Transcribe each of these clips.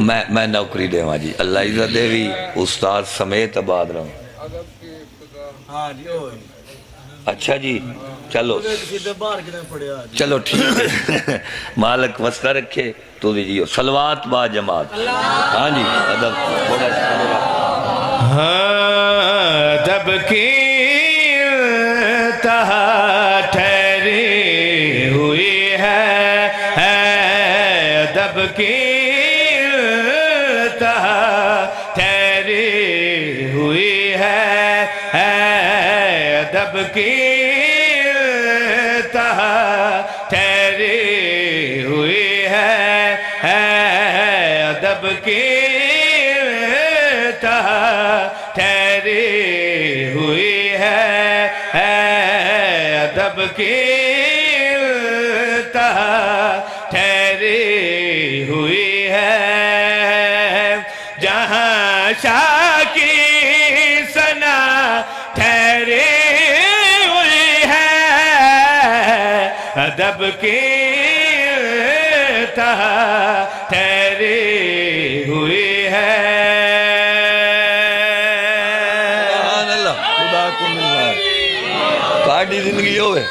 میں نوکری دے ہاں جی اللہ عزت دے بھی استاد سمیت آباد رہا اچھا جی چلو چلو ٹھیک ہے مالک وسطہ رکھے تو دیجیے صلوات با جماعت ہاں جی ادب تھوڑا ادب کی انتہا ٹھہری ہوئی ہے ادب کی انتہا ٹھہری ہوئی ہے ادب کی انتہا ٹھہری ہوئی ہے ادب کی انتہا ٹھہری ہوئی ہے ادب کی انتہا ٹھہری ہوئی ہے جہاں شاہ کی ثنا ٹھہری ہوئی ہے ادب کی انتہا ٹھہری ہوئی ہے خدا کو ملنا کاٹی زندگی ہوئے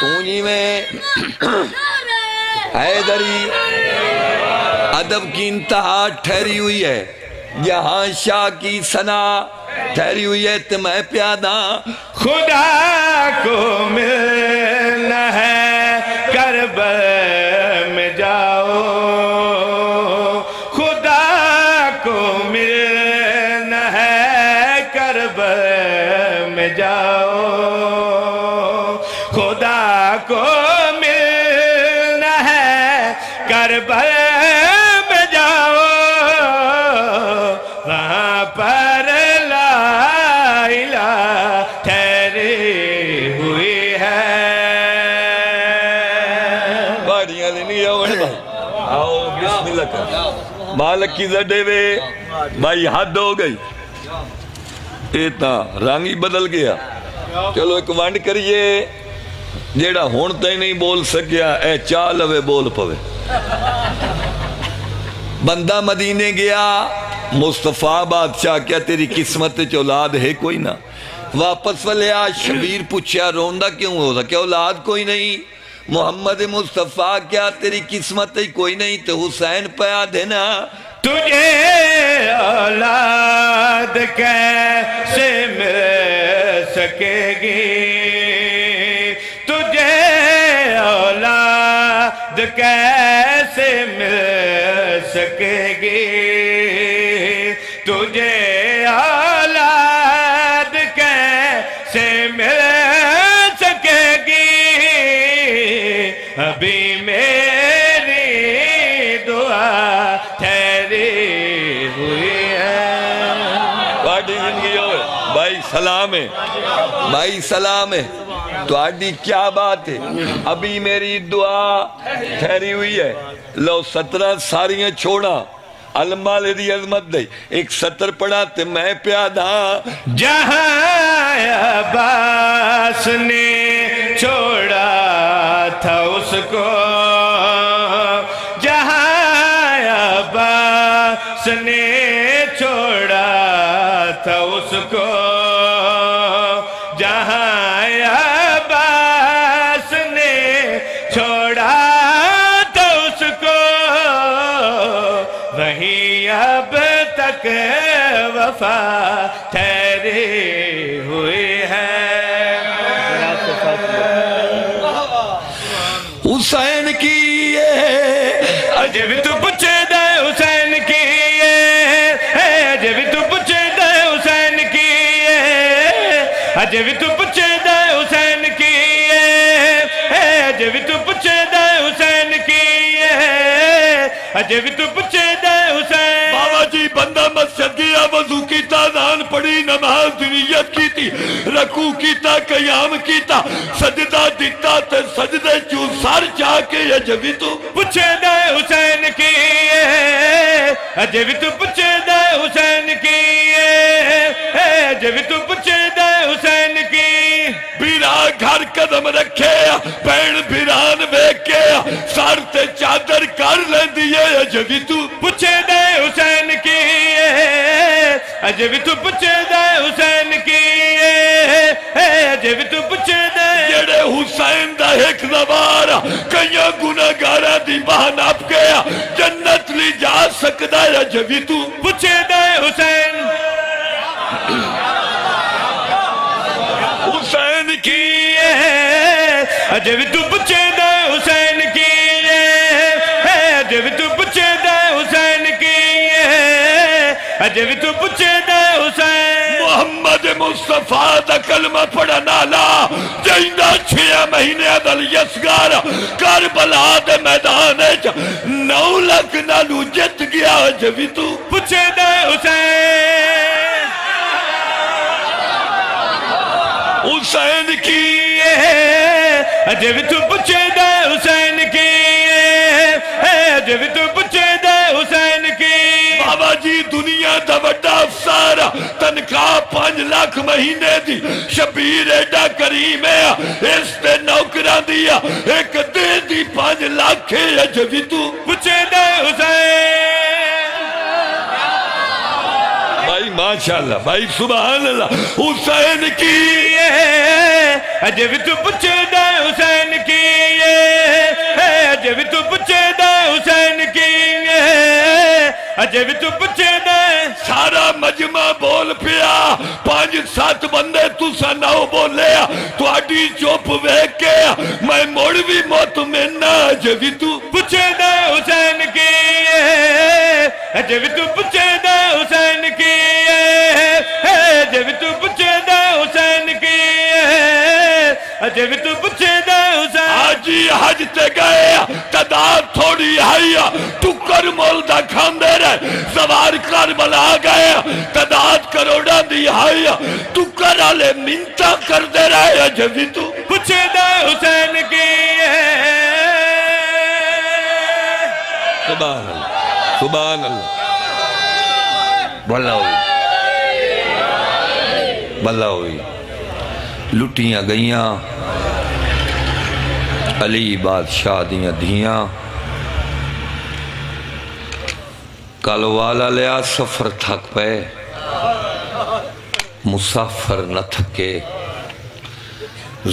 تونی میں حیدری ادب کی انتہا ٹھہری ہوئی ہے یہاں شاہ کی ثنا ٹھہری ہوئی ہے تو میں پیادہ خدا کو ملنا ہے کربلا میں جاؤ خدا کو ملنا ہے کربلا میں جاؤ خدا کو ملنا ہے کربلا میں جاؤ وہاں پر لا الہ ٹھہری ہوئی ہے باڑیاں لینی آؤ بسم اللہ کر مالک کی زڈے وے بھائی حد ہو گئی اتنا رنگ ہی بدل گیا چلو ایک وانڈ کریے جیڑا ہونتا ہی نہیں بول سکیا اے چالوے بول پوے بندہ مدینے گیا مصطفیٰ بادشاہ کیا تیری قسمت اولاد ہے کوئی نہ واپس والے آج شبیر پوچھیا روندہ کیوں ہوتا کہ اولاد کوئی نہیں محمد مصطفیٰ کیا تیری قسمت ہی کوئی نہیں تو حسین پیا دینا تجھے اولاد کیسے مل سکے گی تجھے اولاد کیسے مل سکے گی تجھے اولاد کیسے مل سکے گی ابھی میری دعا ٹھہری ہوئی ہے بھائی زندگی ہوئے بھائی سلام ہے بھائی سلام ہے تو آڈی کیا بات ہے ابھی میری دعا ٹھہری ہوئی ہے لو 17 ساریاں چھوڑا علمہ لیدی عظمت دے ایک 70 پڑھا تے میں پیادہ جہاں عباس نے چھوڑا تھا اس کو جہاں عباس نے چھوڑا تھا اس کو جہاں عباس نے چھوڑا تھا اس کو وہیں اب تک وفا ٹھہری ہوئی ہے حسین کی عجب تو پوچھے دے حسین کی عجب تو پوچھے دے حسین کی عجب تو پوچھے دے حسین کی عجب تو پوچھے دے حسین کی عجب تو پوچھے دے حسین بابا جی بندہ مسجد گیا وضو کیتا اذان پڑھی نماز نیت کیتی رکوع کیتا قیام کیتا سجدہ دیتا تے سجدے چوں سر جا کے عجب تو پوچھے دے حسین کی عجب تو پوچھے دے حسین کی عجب تو پوچھے دے حسین کی بیرا گھر قدم رکھے پین بیران بیکے سار تے چادر کر لیں دیئے اجے بھی تو پچھے دے حسین کی اجے بھی تو پچھے دے حسین کی اجے بھی تو پچھے دے جڑے حسین دا ایک زبارا کئیاں گناہگاراں دی باہ ناپ گیا جنت لی جا سکدا ہے اجے بھی تو پچھے دے حسین حسین کی اجے بھی تو پچھے دے حسین کی اجے بھی تو پچھے دے حسین کی اجے بھی تو پچھے دے حسین محمد مصطفیٰ دا کلمہ پڑھا نالا جائندہ 6 مہینے دل یسگار کربلا دے میدان 9 لاکھ نالو جت گیا اجے بھی تو پچھے دے حسین حسین کی اجے بھی تو پچھے دے حسین کی اجے بھی تو پچھے دے حسین کی بابا جی دنیا دا وڈا افسار تنخواہ 5 لاکھ مہینے دی شبیر ایڈا کریم ہے اس تے نوکران دیا ایک دے دی 5 لاکھ ہے اجے بھی تو پچھے دے حسین بھائی ماشاءاللہ بھائی سبحان اللہ حسین کی اجے بھی تو پچھے دے حسین کی اجے بھی تو پچھے دے حسین کی اجے بھی تو پچھے دے سارا مجمع بول پیا 5-7 بندے تُسا نہ بولے تو اڈی چوپ ویک کے میں موڑ بھی مطمئن اجے بھی تو پچھے دے حسین کی اجے بھی تو پچھے دے حسین کی اجے بھی تو پچھے دے حسین کی اجے بھی تو پچھے دے حسین آجی حج تے گئے تعداد تھوڑی آئی ٹکر مولدہ کھاندے رہے سوار کربلا گئے تعداد کروڑا دی آئی ٹکر آلے منتا کر دے رہے اجے بھی تو پچھے دے حسین کی سبحان اللہ سبحان اللہ بھلا ہوئی بھلا ہوئی لٹیاں گئیاں علی بادشاہ دیاں دھیاں کالوالا لیا سفر تھک پے مسافر نہ تھکے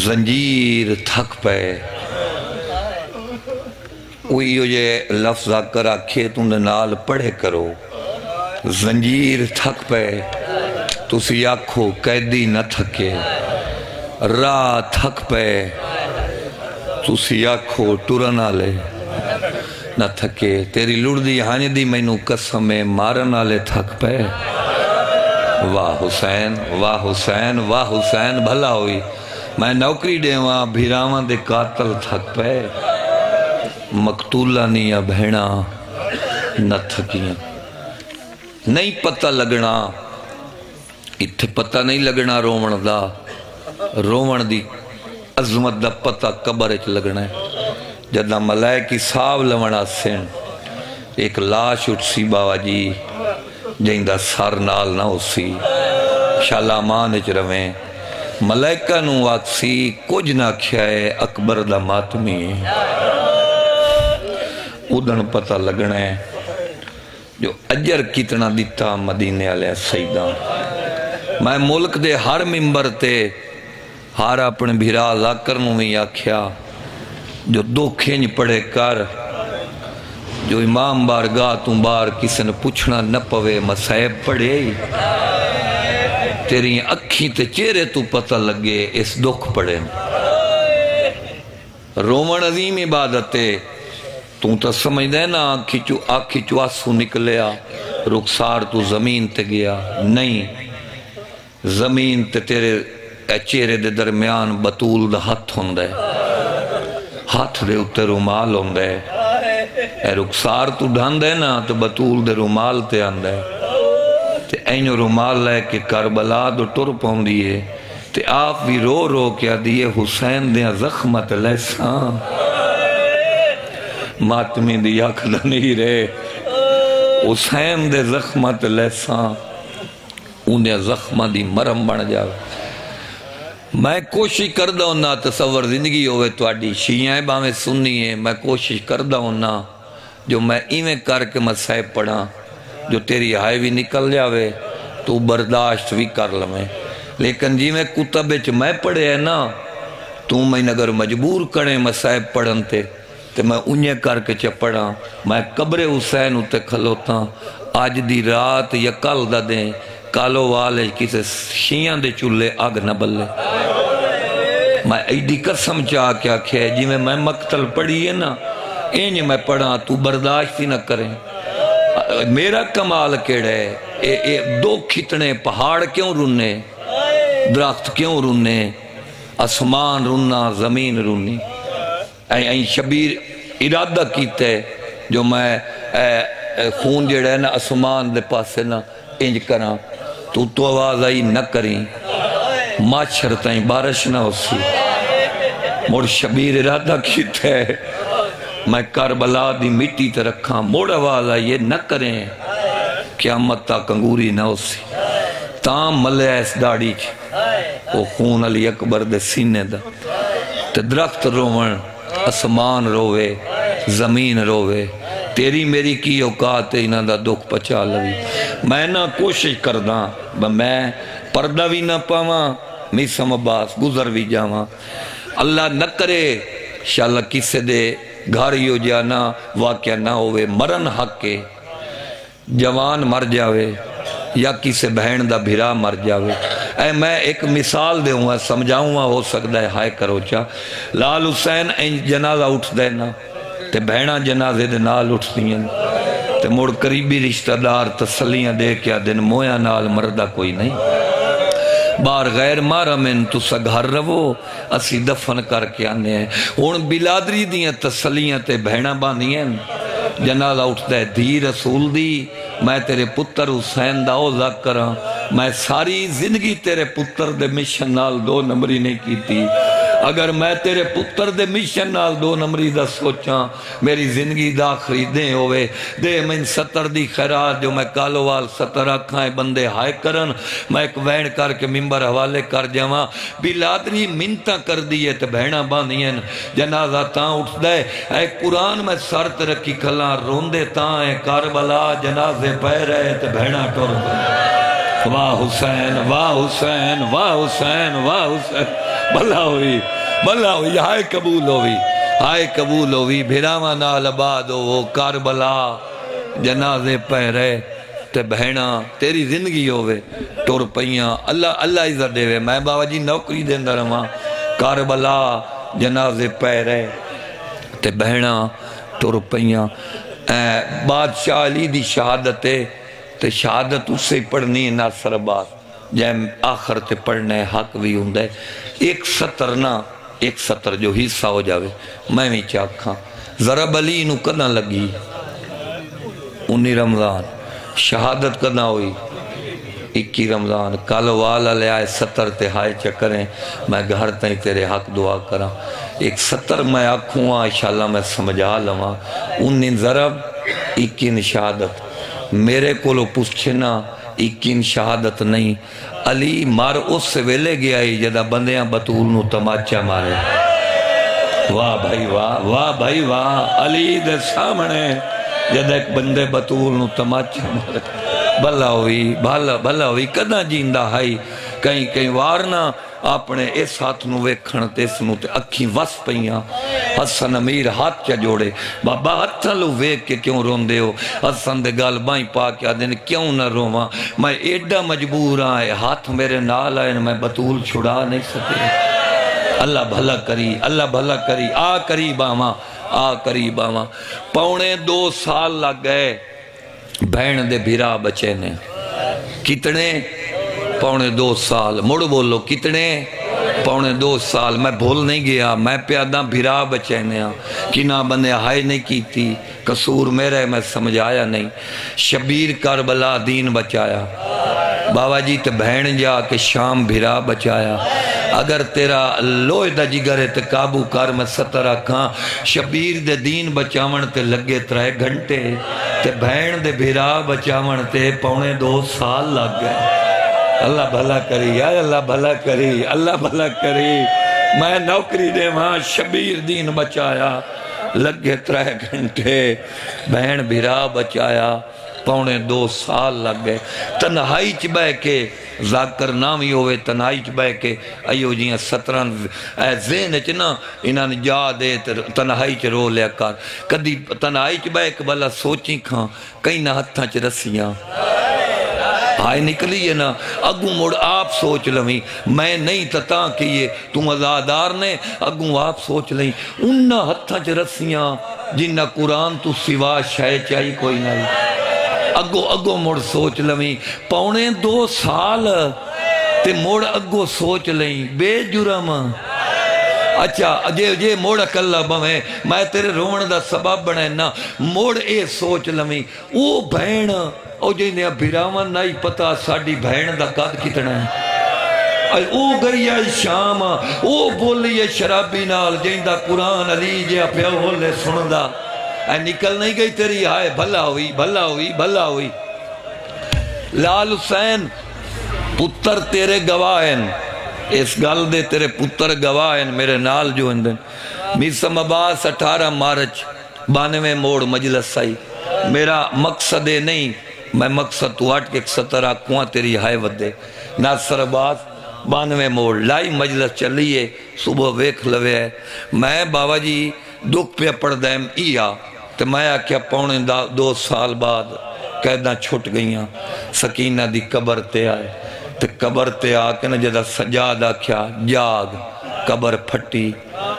زنجیر تھک پے وہی یہ لفظ آکر آکھے تم نے نال پڑھے کرو زنجیر تھک پے تسی آکھو قیدی نہ تھکے راہ تھک پے تسی آکھو ٹرنا لے نہ تھکے تیری لڑ دی ہانی دی میں نو قسمیں مارنا لے تھک پے واہ حسین واہ حسین واہ حسین بھلا ہوئی میں نوکری دے وہاں بھیراواں دے قاتل تھک پے مقتولہ نیا بہنا نہ تھکیاں نہیں پتہ لگنا اتھے پتہ نہیں لگنا رومن دا رومن دی عظمت دا پتہ قبرچ لگنا ہے جدہ ملائکی صاحب لونا سن ایک لاش اٹھ سی باوا جی جہندہ سار نال نہ ہو سی شالامان اچ رویں ملائکہ نو واکسی کچھ نہ کھائے اکبر دا ماتمی ادھن پتہ لگنا ہے جو اجر کتنا دیتا مدینے علیہ سیدہ میں ملک دے ہر ممبر تے ہر اپنے بھیرا لاکر نوی آکھیا جو دو کھینج پڑے کر جو امام بارگاہ تم بار کسی نے پوچھنا نہ پوے مسائب پڑے تیری اکھیں تے چہرے تو پتہ لگے اس دکھ پڑے رومن عظیم عبادتے تو تا سمجھ دے نا آکھی چو آسو نکلیا رخسار تو زمین تے گیا نہیں زمین تے تیرے چہرے دے درمیان بطول دا ہاتھ ہوندے ہاتھ دے اتے رومال ہوندے اے رخسار تو ڈھاندے نا تو بطول دے رومال تے آندے تے اینو رومال لے کے کربلا دو ٹر پوندیے تے آپ بھی رو رو کیا دیئے حسین دیا زخمت لیساں ماتمی دی آکھدا نہیں رہے حسین دے زخمت لیساں انہیں زخمہ دی مرم بن جاوے میں کوشش کردہ ہونا تصور زندگی ہوئے تواڈی شیعہ باویں سنی ہے میں کوشش کردہ ہونا جو میں ایویں کر کے مسائب پڑھا جو تیری ہائے بھی نکل جاوے تو برداشت بھی کر لمیں لیکن جی میں کتب میں پڑھے ہے نا تو میں اگر مجبور کریں مسائب پڑھن تے میں انہیں کر کے پڑھا میں قبر حسین اتے کھلوتا آج دی رات یا کل دا دیں کالو والے کسے شیعہ دے چولے آگ نہ بلے میں ایڈی قسم چاہ کیا کھے جی میں مقتل پڑھی ہے نا اینج میں پڑھا تو برداشت ہی نہ کریں میرا کمال کیڑے دو کھتنے پہاڑ کیوں رننے درخت کیوں رننے اسمان رننا زمین رننی این شبیر ارادہ کیتے جو میں خون جڑا ہے نا اسمان دے پاسے نا انج کرا تو آواز آئی نہ کریں ماچھر تائیں بارش نہ ہوسی موڑ شبیر ارادہ کیتے میں کربلا دی مٹی تے رکھا موڑ آواز آئی یہ نہ کریں قیامت تا کنگوری نہ ہوسی تام ملے ایس داڑی چی وہ خون علی اکبر دے سینے دا تے درخت روون اسمان روے زمین روے تیری میری کی اوقات انہاں دا دکھ پچا لوی میں نہ کوشش کرداں میں پردہ بھی نہ پاواں میسم عباس گزر بھی جاواں اللہ نہ کرے انشاءاللہ کسے دے گھاریو جانا واقعہ نہ ہوئے مرن حق کے جوان مر جاوے یا کسے بہن دا بھرا مر جاوے اے میں ایک مثال دے ہوں سمجھاؤں ہو سکتا ہے ہائے کرو چا لال حسین جنازہ اٹھ دینا تے بہنہ جنازے دے نال اٹھ دین تے مڑ قریبی رشتہ دار تسلیاں دے کیا دن مویا نال مردہ کوئی نہیں بار غیر مارا من تو سگھر رو اسی دفن کر کے آنے ہیں ان بلادری دیاں تسلیاں تے بہنہ باندھی ہیں جنازہ اٹھتا ہے دھی رسول دی میں تیرے پتر حسین دا اوزا کراں میں ساری زندگی تیرے پتر دے مشن نال دو نمبری نہیں کی تھی اگر میں تیرے پتر دے مشن نال دو نمبری دا سوچاں میری زندگی دا آخری دیں ہوئے دے من 70 دی خیرات جو میں کالووال 70 آکھائیں بندے ہائے کرن میں ایک وین کر کے ممبر حوالے کر جاواں بلادری منتہ کر دیئے تے بہنہ باندھیں جنازہ تاں اٹھ دے اے قرآن میں سرت رکھی کھلا روندے تاں اے کربلا جنازے پہ رہے تے بہنہ ٹور دے واہ حسین واہ حسین واہ حسین واہ حسین بھلا ہوئی ہائے قبول ہوئی بھیراوہ نال آباد ہو کربلا جنازے پہ رہے تے بہنہ تیری زندگی ہوئے ٹور پئیاں اللہ عزت دے وے میں بابا جی نوکری دے اندر ہاں کربلا جنازے پہ رہے تے بہنہ ٹور پئیاں بادشاہ علی دی شہادت ہے تے شہادت اس سے پڑھنی ہے ناصر عباس جائے آخر تے پڑھنے حق بھی ہوں دے ایک سطر جو حصہ ہو جاوے میں بھی چاکھاں ضرب علی نو کنا لگی 19 رمضان شہادت کنا ہوئی 21 رمضان کالوال علیہ آئے 70 تے ہائے چکریں میں گھر تائیں تیرے حق دعا کراں ایک 70 میں آکھوں انشاءاللہ میں سمجھا لواں 19 ضرب 21 شہادت میرے کو لو پوچھنا 21 شہادت نہیں علی مار اس سے ویلے گیا ہی جدہ بندیاں بطول نو تماچا مارے واہ بھائی واہ بھائی واہ علی دے سامنے جدہ ایک بندے بطول نو تماچا مارے بھلا ہوئی کدہ جیندہ ہائی کہیں وارنا اپنے اس ہاتھ نو ویکھن تے اس نو تے اکھیں وس پئیاں حسن امیر ہاتھ چا جوڑے بابا ہتھا لو ویک کے کیوں رون دے ہو حسن دے گال بائیں پا کے آدھیں کیوں نہ رواں میں ایڈا مجبور آئے ہاتھ میرے نال آئے میں بطول چھڑا نہیں سکے اللہ بھلا کری آ قریب آواں پونے 2 سال لگ گئے بہن دے بھیرا بچے نے کتنے پونے 2 سال مڑ بولو کتنے پونے 2 سال میں بھول نہیں گیا میں پیادہ بھیرا بچینے ہاں کنہ بندے ہائے نہیں کی تھی قصور میرے میں سمجھایا نہیں شبیر کربلا دین بچایا بابا جی تے بہن جا کے شام بھیرا بچایا اگر تیرا لوہ دا جگر ہے تے قابو کر میں 70 کھاں شبیر دے دین بچاون تے لگے 3 گھنٹے تے بہن دے بھیرا بچاون تے پونے 2 سال لگ گئے اللہ بھلا کری یا اللہ بھلا کری اللہ بھلا کری میں نوکری دے وہاں شبیر دین بچایا لگے 3 گھنٹے بہن بھرا بچایا پونے 2 سال لگ گئے تنہائی چ بہ کے ذاکر نامی ہوئے تنہائی چ بہ کے ایو جیاں 17 ذہن چ نا انہاں نے جا دے تنہائی چ رو لیا کر کدی تنہائی چ بہ کے بھلا سوچی کھاں کئی نہ ہتھاں چ رسیاں آئے نکلی ہے نا اگوں مڑ آپ سوچ لویں میں نہیں تتاں کیے تم ازادار نے اگوں آپ سوچ لیں انہا ہتھاں چ رسیاں جنہ قرآن تو سوا شے چاہی کوئی نہیں اگو مڑ سوچ لویں پونے 2 سال تے مڑ اگو سوچ لیں بے جرم اچھا جے موڑ کلا بویں میں تیرے رومن دا سبب بنے نا موڑ اے سوچ لویں او بہن او جنہیں بھراوان نہیں پتا ساڑی بہن دا قد کتنا ہے او گئی ہے شام او بولی ہے شرابی نال جن دا قرآن علی جے پیا بولے سندہ اے نکل نہیں گئی تیری آئے بھلا ہوئی بھلا ہوئی بھلا ہوئی لال حسین پتر تیرے گواہن اس گل دے تیرے پتر گواہن میرے نال جو اندن میسم عباس 18 مارچ 92 موڑ مجلس آئی میرا مقصد نہیں میں مقصد تو آٹھ کے 17 کواں تیری ہائے ودے ناصر عباس 92 موڑ لائی مجلس چلیے صبح ویکھ لوے ہے میں بابا جی دکھ پہ پڑھ دائم ایا تو میں آکیا پونے 2 سال بعد قیداں چھٹ گئیاں سکینہ دی قبر تے آئے تو قبر تے آکے نا جدہ سجاد آکیا جاگ قبر پھٹی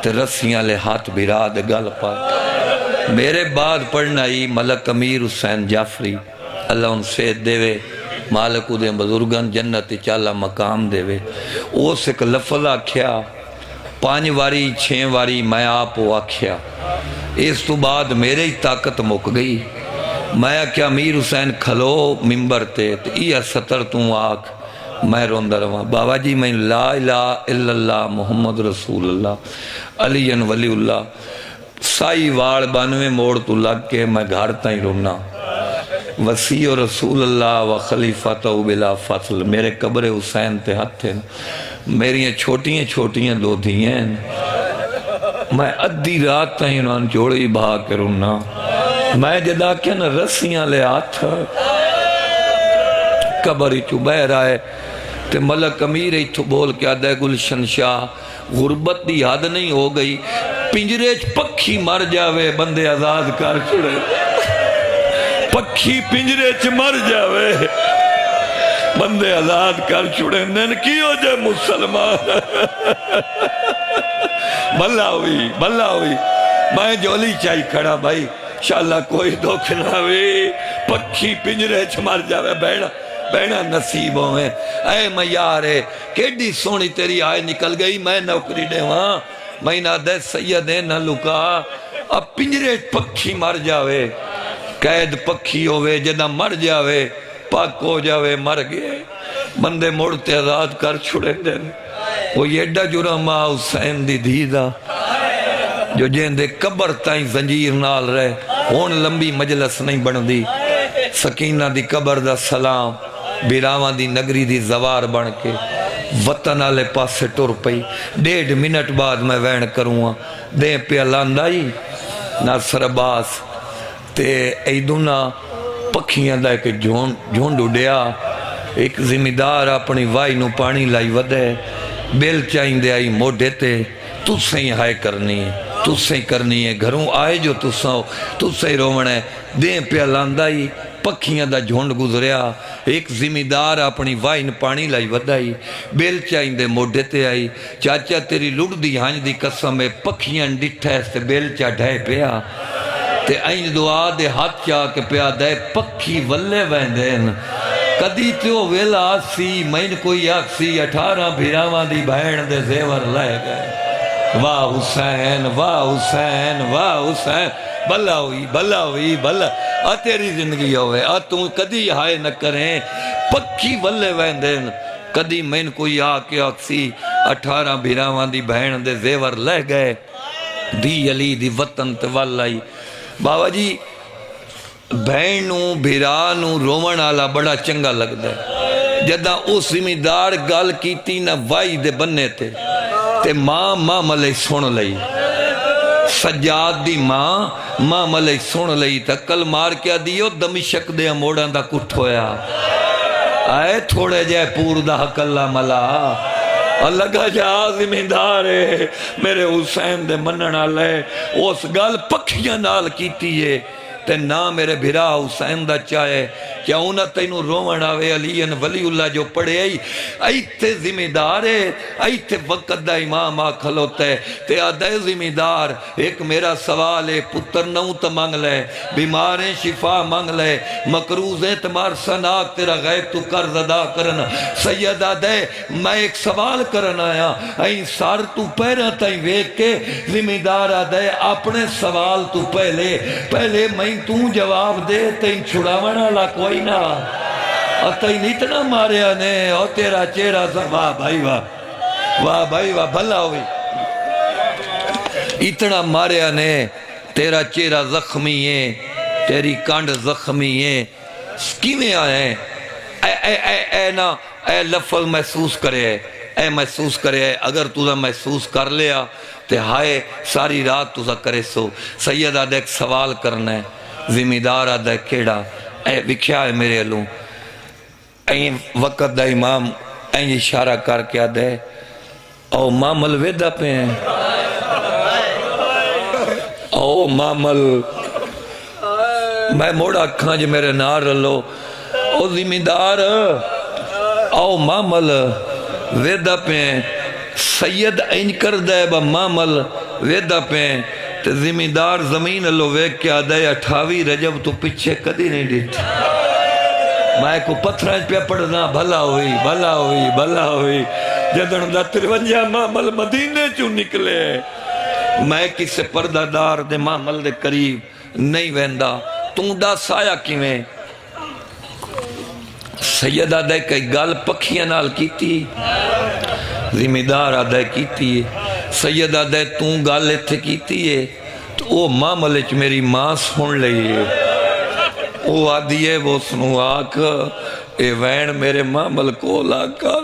تو رسیاں لے ہاتھ بھرا دے گل پا میرے بعد پڑھنا ہی ملک امیر حسین جعفری اللہ ان سے دیوے مالک دے بزرگان جنت چالا مقام دیوے اس ایک لفظ آکھیا 5 واری 6 واری میں آپ وہ آکھیا اس تو بعد میرے ہی طاقت مک گئی میں آکھیا امیر حسین کھلو ممبر تے یہ 70 تو آکھ میں روندہ رہا بابا جی میں لا الہ الا اللہ محمد رسول اللہ علی ولی اللہ سائی واڑ 92 موڑ تو لگ کے میں گھر تائیں رونا وسیع رسول اللہ و خلیفہ بلا فصل میرے قبر حسین تے ہاتھ تھے میری چھوٹیاں 2 دھیاں میں ادھی رات تائیں انہوں جوڑی بھا کے رونا میں جدا کیا نا رسیاں لے ہاتھ قبر چو بہ رہا ہے تے ملک امیر ایتھو بول کے آدھے گلشن شاہ غربت دی حد نہیں ہو گئی پنجرے چ پکھی مر جاوے بندے آزاد کر چھڑے پکھی پنجرے چ مر جاوے بندے آزاد کر چھڑے نن کی ہو جائے مسلمان بھلا ہوئی میں جولی چاہی کھڑا بھائی انشاءاللہ کوئی دکھ نہ ہوئی پکھی پنجرے چ مر جاوے بہنا نصیب ہوئے اے میں یارے کیڈی سونی تیری آئے نکل گئی میں نوکری دے وہاں میں نہ دے سیدے نہ لکا اب پنجرے پکھی مر جاوے قید پکھی ہوئے جدہ مر جاوے پاک ہو جاوے مر گئے بندے موڑتے آزاد کر چھڑے دے وہ یہ ایڈا جرم حسین دی دیدہ جو جن دے قبر تائیں زنجیر نال رہے ہون لمبی مجلس نہیں بن دی سکینہ دی قبر دا سلام بیراوان دی نگری دی زوار بن کے وطن آلے پاسے ٹور پئی 1.5 منٹ بعد میں وین کروں دیں پہ لاندائی ناصر عباس تے ایدونا پکھیاں دا کہ جھونڈ اڈیا ایک ذمہ دار اپنی وائی نو پانی لائی ودے بیل چاہیں دے آئی موڑے تے تُس سے ہی ہائے کرنی ہے گھروں آئے جو تُس سے ہی رومن ہے دیں پہ لاندائی پکھیاں دا جھونڈ گزریا ایک ذمہ دار اپنی وائن پانی لائی ودائی بیل چاہیں دے موڑے تے آئی چاچا تیری لڑ دی ہانج دی قسم ہے پکھیاں ڈٹھا ہے سے بیل چاہ ڈھائے پیا تے این دعا دے ہاتھ چاہ کے پیا دے پکھی ولے ویندین کدی تیو ویلا سی مین کوئی آکسی 18 بھیراوان دی بہن دے زیور لائے گئے واہ حسین واہ حسین واہ حسین بھلا ہوئی تیری زندگی ہوئے تم کدی ہائے نہ کریں پکی ولے ویندین کدی مین کوئی آکے آکسی 18 بھیراوان دی بہن دے زیور لے گئے دی علی دی وطن تے والائی بابا جی بہنوں بھیرانوں رومن آلا بڑا چنگا لگ دے جدہ اس زمیندار گل کیتی نہ وائی دے بننے تے ماں ملے سن لئی سجاد دی ماں ملے سن لئی تا کل مار کیا دیو دمشق دے موڑان دا کٹ ہویا آئے تھوڑے جائے پور دا حق اللہ ملا لگا جا زمیندار ہے میرے حسین دے مننا لے اس گل پکھیاں نال کیتی ہے تے نا میرے بھرا حسین دا چاہے کیا انہا تینو رومن آوے علی ولی اللہ جو پڑھے ایتے زمیندار ہے ایتے وقت دا امام آکھل ہوتا ہے تے آدھے زمیندار ایک میرا سوال ہے پتر نو تا مانگ لے بیماریں شفا مانگ لے مقروضیں تمہار سناک تیرا غیب تو قرض ادا کرنا سید آدھے میں ایک سوال کرنا آیا این سار تو پیرا تائیں ویک کے زمیندار آدھے اپنے سوال تو پہلے میں تو جواب دے تین چھڑاونا لا کوئی نہ اور تین اتنا ماریا نے اور تیرا چہرہ سا واہ بھائی واہ بھلا ہوئی اتنا ماریا نے تیرا چہرہ زخمی ہے تیری کانڈ زخمی ہے کیویں آئے اے لفظ محسوس کرے اگر تُوزا محسوس کر لیا تے ہائے ساری رات تُوزا کرے سو سید آدھے ایک سوال کرنا ہے زمیندار آدھے کیڑا اے وکھیا ہے میرے علوں این وقت دا امام این اشارہ کر کے آدھے او مامل ویدہ پہ ہیں او مامل میں موڑا کھانج میرے نار رلو او زمیندار او مامل ویدہ پہ ہیں سید این کر دے با مامل ویدہ پہ ہیں تے زمیندار زمین اللہ ویک کے آدھے 28 رجب تو پچھے کدی نہیں دیتی میں کو پتھرائیں پہ پڑھنا بھلا ہوئی جدن دا 53 مامل مدینے چوں نکلے میں کسے پردہ دار دے مامل دے قریب نہیں ویندا توں دا سایہ کیویں سید آدھے کئی گال پکھیاں نال کیتی زمیندار آدھے کیتی ہے سید آدھے توں گال ایتھے کیتی ہے تو او ماں ملچ میری ماں سن لئی ہے او آدھی ہے وہ سنو آکھ اے وین میرے ماں ملکو لاکر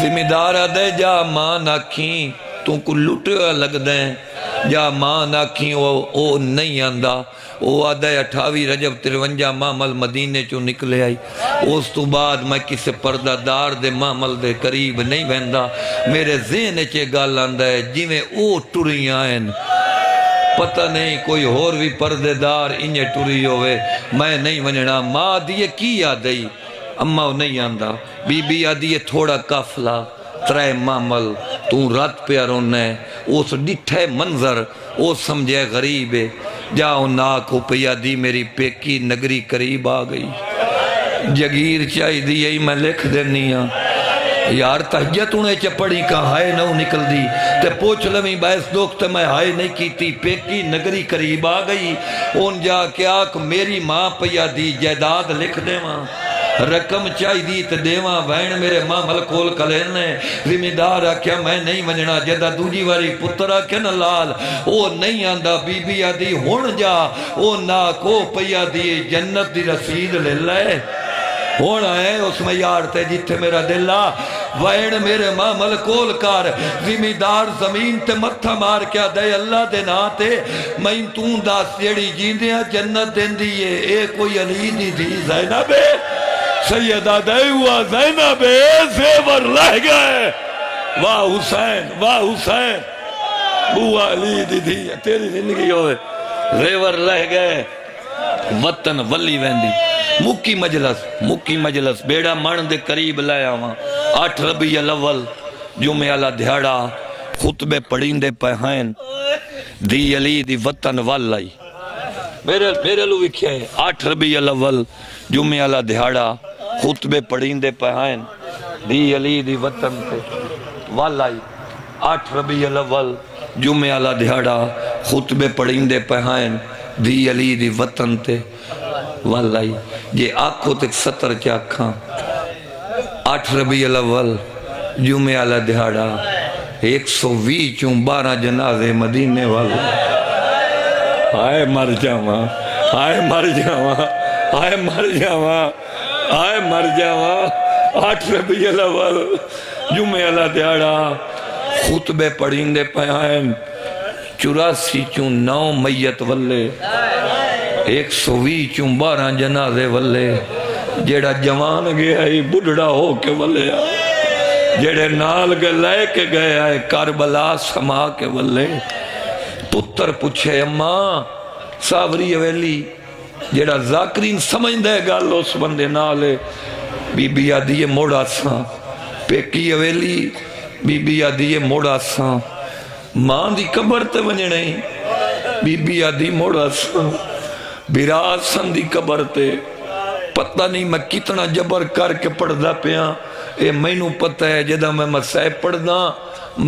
زمیندار آدھے جا ماں ناکھیں توں کو لٹیا لگ دیں جا ماں ناکھیں او نہیں آندہ او آدھے 28 رجب 53 مامل مدینے چوں نکلے آئی اس تو بعد میں کسے پردہ دار دے مامل دے قریب نہیں بیندا میرے ذہن چے گال آندہ ہے جیویں او ٹری آئیں پتہ نہیں کوئی اور بھی پردے دار انہیں ٹری ہوئے میں نہیں ونجنا ماں دیئے کی آدھائی اماں نہیں آندہ بی بی آدھیے تھوڑا کافلہ 3 مامل تو رات پہ رونے اس ڈٹھے منظر او سمجھے غریب ہے جاؤ ناکو پیا دی میری پیکی نگری قریب آ گئی جگیر چاہی دی یہی میں لکھ دینی ہاں یار تحجت انہیں چپڑی کا ہائے نو نکل دی تے پوچھ لمی باعث دوکت میں ہائے نہیں کیتی پیکی نگری قریب آ گئی ان جا کے آکھ میری ماں پیا دی جائیداد لکھ دے ماں رقم چاہی دی تے دیواں وین میرے ماں ملکول کلینے زمیندار آکھیا میں نہیں منجنا جدہ دوجی واری پتر آکھیا نا لال او نہیں آندہ بی بی آدھی ہون جا او ناکو پیا دی جنت دی رسید لے لے ہونا ہے اس میں یارتے جیتے میرا دلہ وین میرے ماں ملکول کار زمیندار زمین تے متھا مار کیا دے اللہ دے ناتے میں تون داس جیڑی جیندیاں جنت دین دیئے اے کوئی علی دی دی زینب سیدہ دے ہوا زینب زیور لہ گئے واہ حسین ہوا علی دی دی تیری زندگی ہوئے زیور لہ گئے وطن ولی ویندی مکی مجلس بیڑا مان دے قریب لائے آواں 8 ربیع الاول جمعہ اللہ دھیاڑا خطبے پڑھیں دے پہائن دی علی دی وطن والائی میرے لو وکھیا ہے 8 ربیع الاول جمعہ اللہ دھیاڑا خطبے پڑھیں دے پہائن دی علی دی وطن تے والائی 8 ربیع الاول جمعہ اللہ دھیاڑا خطبے پڑھیں دے پہائن دی علی دی وطن تے والائی یہ آنکھوں تک 70 چاکھاں 8 ربیع الاول جمعہ اللہ دہاڑا 120 چوں 12 جنازے مدینے والے ہائے مر جاواں آئے مر جاواں 8 ربیع الاول جمعہ اللہ دیاڑا خطبے پڑھیں دے پیائیں 84 چوں 9 میت ولے 120 چوں 12 جنازے ولے جیڑا جوان گیا ہی بڑھڑا ہو کے ولے جیڑے نال کے لے کے گئے آئے کربلا سما کے ولے پتر پوچھے اماں ساوری ویلی جیڑا ذاکرین سمجھ دے گال اس بندے نالے بی بی آدھیے موڑا ساں پیکی ویلی بی بی آدھیے موڑا ساں ماں دی قبر تے ونجنے بی بی آدھی موڑا ساں بیراز سن دی قبر تے پتہ نہیں میں کتنا جبر کر کے پڑھ دا پیاں اے میں نو پتہ ہے جدہ میں مسائب پڑھ دا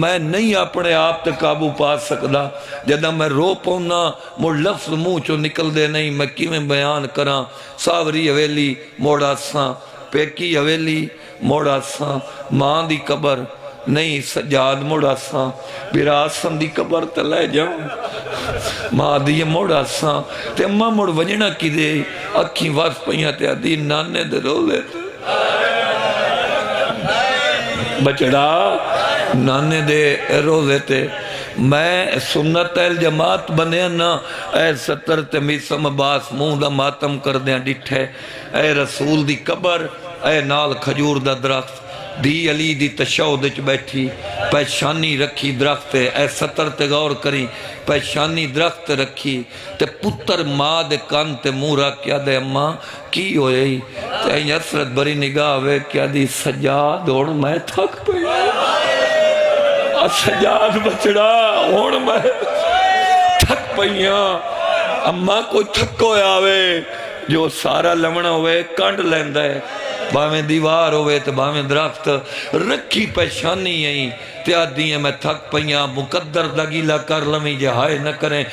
میں نہیں اپنے آپ تے قابو پا سکدا جدہ میں رو پونا مڑ لفظ منہ چو نکل دے نہیں میں کیویں بیان کراں ساوری حویلی موڑا ساں پیکی حویلی موڑا ساں ماں دی قبر نہیں سجاد موڑا ساں بیراز سن دی قبر تے لے جاؤں ماں دیئے موڑا ساں تے اماں موڑ وجنہ کی دے اکھیں واس پہیاں تے آدھی نانے دے رو لے تے بچڑا نانے دے رو لے تے میں سنت الجماعت بنے نا اے 70 تے میسم عباس منہ دا ماتم کر دیاں ڈٹھے اے رسول دی قبر اے نال کھجور دا درخت دی علی دی تشہد بیٹھی پیشانی رکھی درخت اے 70 تے غور کری پیشانی درخت رکھی تے پتر ماں دے کان تے مورا کیا دے اماں کی ہوئے ہی تے یسرت بری نگاہ ہوئے کیا دی سجاد ہوڑ میں تھک پہ سجاد بچڑا ہوڑ میں تھک پہیاں اماں کوئی تھکو آوے جو سارا لمنا ہوئے کانڈ لیندہ ہے باویں دیوار ہوئے تو باویں درخت رکھی پیشانی ہیں تیا دیئے میں تھک پہیاں مقدر دگیلہ کر لمیں جہائے نہ کریں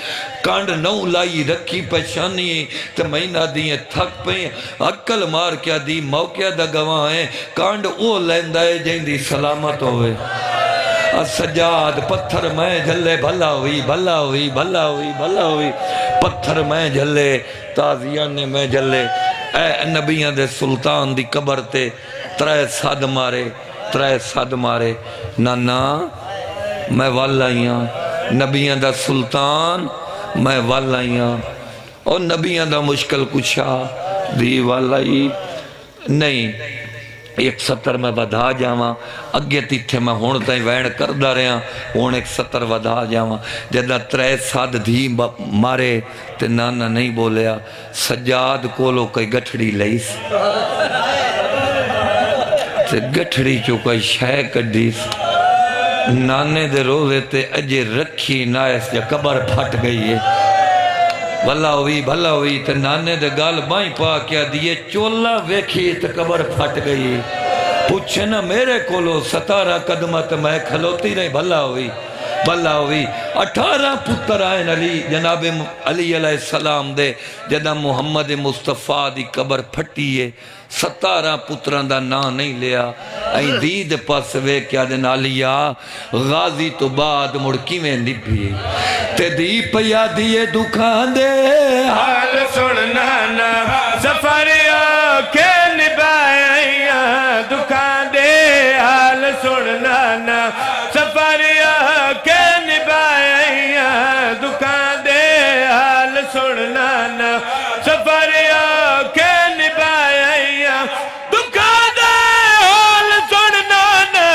کانڈ نو لائی رکھی پیشانی ہیں تو مہینہ دیئے تھک پہیاں عقل مار کیا دی موقع دا گواہ ہیں کانڈ او لیندہ ہے جہیں دی سلامت ہوئے سجاد پتھر میں جھلے بھلا ہوئی بھلا ہوئی بھلا ہوئی بھلا ہوئی پتھر میں جھلے تازیانے میں جھلے اے نبیاں دے سلطان دی قبر تے 3 صد مارے نانا میں والائیاں نبیاں دا سلطان میں والائیاں اور نبیاں دا مشکل کچھا دی والائی نہیں 170 میں بدھا جاواں اگے تیتھے میں ہون تائیں وین کردہ رہاں ہون 170 بدھا جاواں جدہ 3 صد دھی مارے تے نانا نہیں بولیا سجاد کولو کوئی گٹھڑی لئیس تے گٹھڑی چو کوئی شے کڈیس نانے دے روزے تے اجے رکھی نائس جا قبر پھٹ گئی ہے بھلا ہوئی تے نانے دے گال بائیں پا کیا دیئے چولا ویکھی تے قبر پھٹ گئی پوچھے نا میرے کولو 17 قدمت میں کھلوتی رہی بھلا ہوئی 18 پتر آئین علی جناب علی علیہ السلام دے جدہ محمد مصطفیٰ دی قبر پھٹیے 17 پتران دا نا نہیں لیا این دید پاس وے کیا دن علیا غازی تو بعد مڑکی میں نبھی تے دی پیا دیئے دکان دے حال سننا نا سفریا کے نبائیاں دکان دے حال سننا نا سفریا کے نبائیاں دکان دے حال سننا نا سفریا کے نبائیاں دکان دے حال سننا نا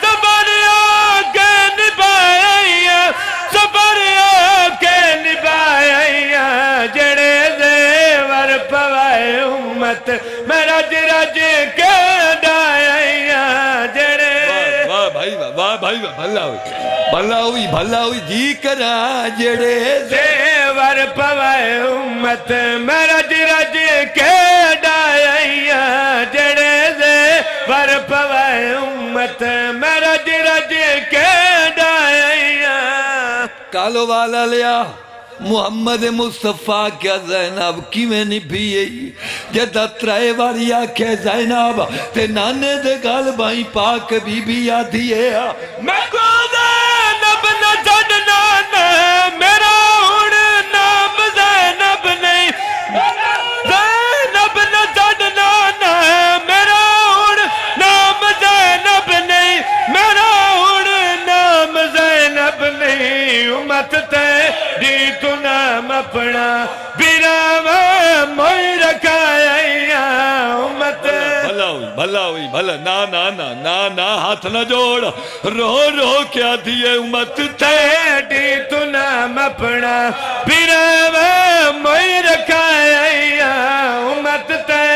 سفریا کے نبائیاں سفریا کے نبائیاں جڑے زیور پوائے امت میں رج رج کے ڈائیاں جڑے واہ بھائی بھلا ہوئی جی کرا جڑے زیور پوائے امت میں رج رج کے ڈائیاں جڑے زیور پوائے امت میں رج رج کے ڈائیاں کالو والا لیا محمد مصطفیٰ کیا زینب کی میں نبھی جدہ 3 باری آکھے زینب تے نانے دے گال بائیں پاک بی بی آدھی ہے میں کو زینب نہ جڑنا نا میرا ہون نام زینب نہیں زینب نہ جڑنا نا بھلا ہوئی بھلا نا نا نا نا نا ہاتھ نہ جوڑ رو رو کیا دیئے امت تیڈی تو نام اپنا پیرے موئی رکھایا امت تے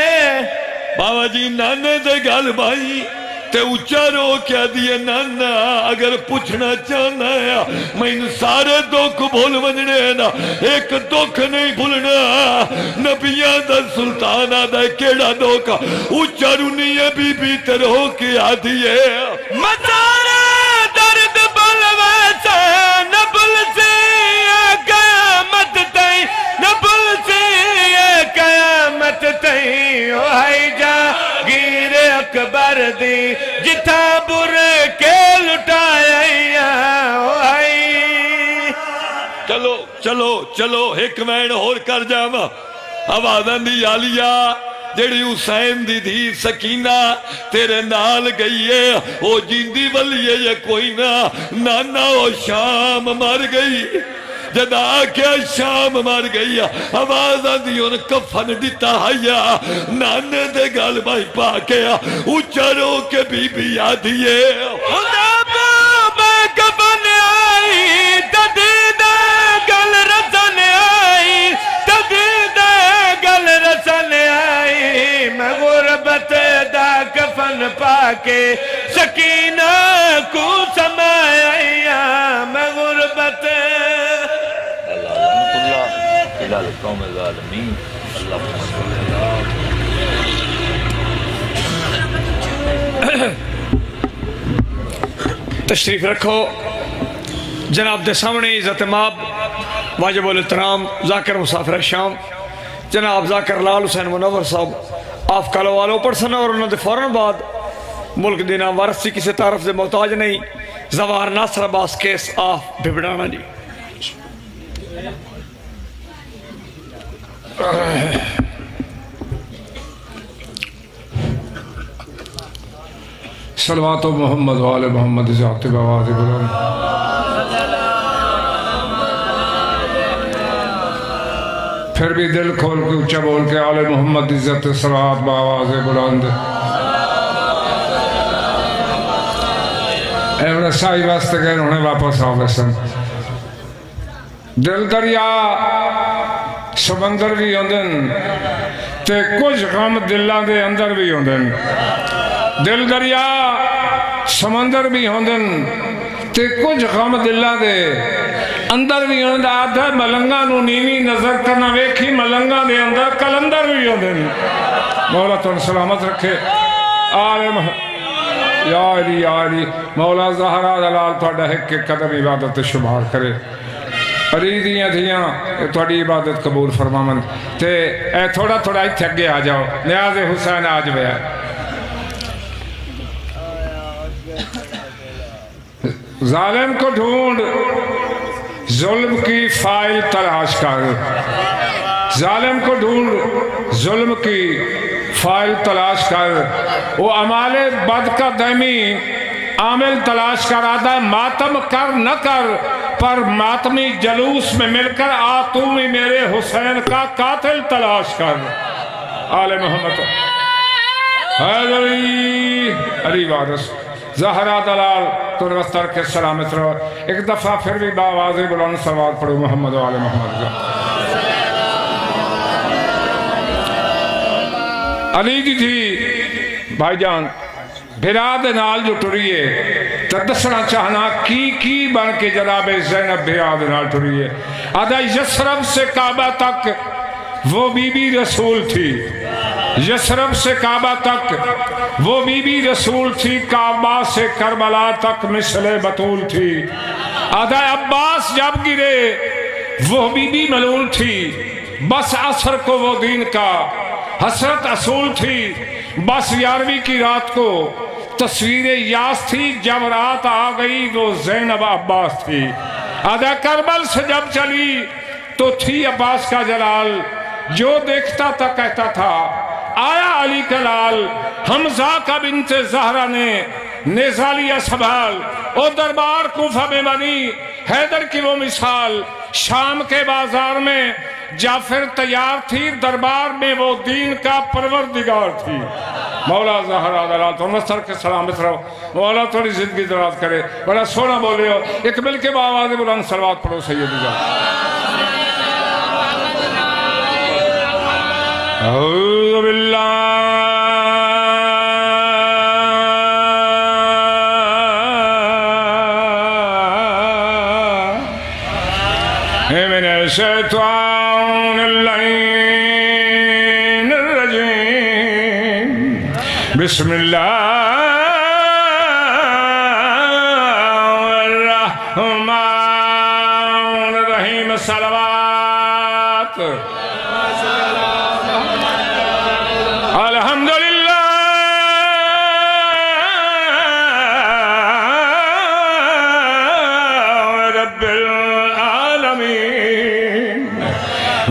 بابا جی نانے دے گل بھائی تے اچھا رو کیا دیئے نانا اگر پوچھنا چاہنا ہے میں ان سارے دکھ بھول ونجنے نا ایک دکھ نہیں بھولنا نبیان دا سلطان آدھا کیڑا دکھا اچھا رونی ہے بی بی تے رو کیا دیئے مزارہ درد بلویسا نبل سے قیامت تائیں نبل سے قیامت تائیں او ہائی جا گیر اکبر دی جتھا بر کے لٹایا او ہائی چلو چلو چلو ایک وین اور کر جاما آوازن دی آلیا جیڑی حسین دی دھی سکینہ تیرے نال گئی ہے او جیندی ولی ہے یا کوئی نانا او شام مر گئی جدا کیا شام مر گئی آواز آدھی ان کفن دیتا ہے نانے دے گل بھائی پا کے اچھا رو کے بی بی آدھی ہے خدا بابا کفن آئی تدید گل رسن آئی تدید گل رسن آئی میں غربت دا کفن پا کے سکینہ کو سمایا میں غربت خلال قوم الظالمین تشریف رکھو جناب دے سامنے عزت ماب واجب الاحترام ذاکر مسافر شام جناب ذاکر لال حسین منور صاحب آف کالو والو پڑسنا اور انہوں دے فوراں بعد ملک دینا وارثی کسی طرف دے محتاج نہیں زوار ناصر عباس کیس آف بھبڑانا جی صلوات محمد و آل محمد ذات بواز بلند پھر بھی دل کھول کے اچھا بول کے آل محمد عزت صلوات بواز بلند ایوڑا سائی واسطے گئے انہیں واپس آؤ بسن دل دریا سمندر بھی ہوندن تے کچھ غم دلان دے اندر بھی ہوندن دل دریا سمندر بھی ہوندن تے کچھ غم دلان دے اندر بھی ہوندن آدھا ملنگا نو نیوی نظر کرنا ویکھی ملنگا دے اندر کلندر بھی ہوندن مولا تن سلامت رکھے آل یا علی مولا زہرہ دلال توڑا ایک قدم عبادت شمار کرے عریدیاں دھیاں توڑی عبادت قبول فرمامن تے اے تھوڑا تھوڑا ہی تھک گیا جاؤ نیاز حسین آج بیا ظالم کو ڈھونڈ ظلم کی فائل تلاش کر ظالم کو ڈھونڈ ظلم کی فائل تلاش کر وہ عمال بد کا دہمی عامل تلاش کر آدھا ماتم کر نہ کر پر ماتمی جلوس میں مل کر آ تو بھی میرے حسین کا قاتل تلاش کر آل محمد حیدری علی وارث زہرہ دلال تو رستر کے سلامت رہو ایک دفعہ پھر بھی باواز بلند صلوات پڑھو محمد و آل محمد علی جی تھی بھائی جان بھراد نال جو ٹریے تو دسنا چاہنا کی بن کے جناب زینب بھراد نال ٹریے آدھا یسرب سے کعبہ تک وہ بی بی رسول تھی یسرب سے کعبہ تک وہ بی بی رسول تھی کعبہ سے کربلا تک مثل بطول تھی آدھا عباس جب گرے وہ بی بی ملول تھی بس عصر کو وہ دین کا حسرت اصول تھی بس 11ویں کی رات کو تصویر یاس تھی جب رات آ گئی وہ زینب عباس تھی آدھا کربل سے جب چلی تو تھی عباس کا جلال جو دیکھتا تھا کہتا تھا آیا علی کا لال حمزہ کا بنت زہرہ نے نیزہ لیا سنبھال او دربار کوفہ میں بنی حیدر کی وہ مثال شام کے بازار میں جعفر تیار تھی دربار میں وہ دین کا پروردگار تھی مولا زہرا دلال تو نصر کے سلامت رہو، مولا تھوڑی زندگی دراز کرے، بڑا سونا بولے ہو، ایک مل کے باواز بلند صلوات پڑھو سیدی جان۔ اعوذ باللہ من الشیطان اللعین الرجیم، بسم اللہ الرحمن الرحیم، صلوات الحمدللہ رب العالمین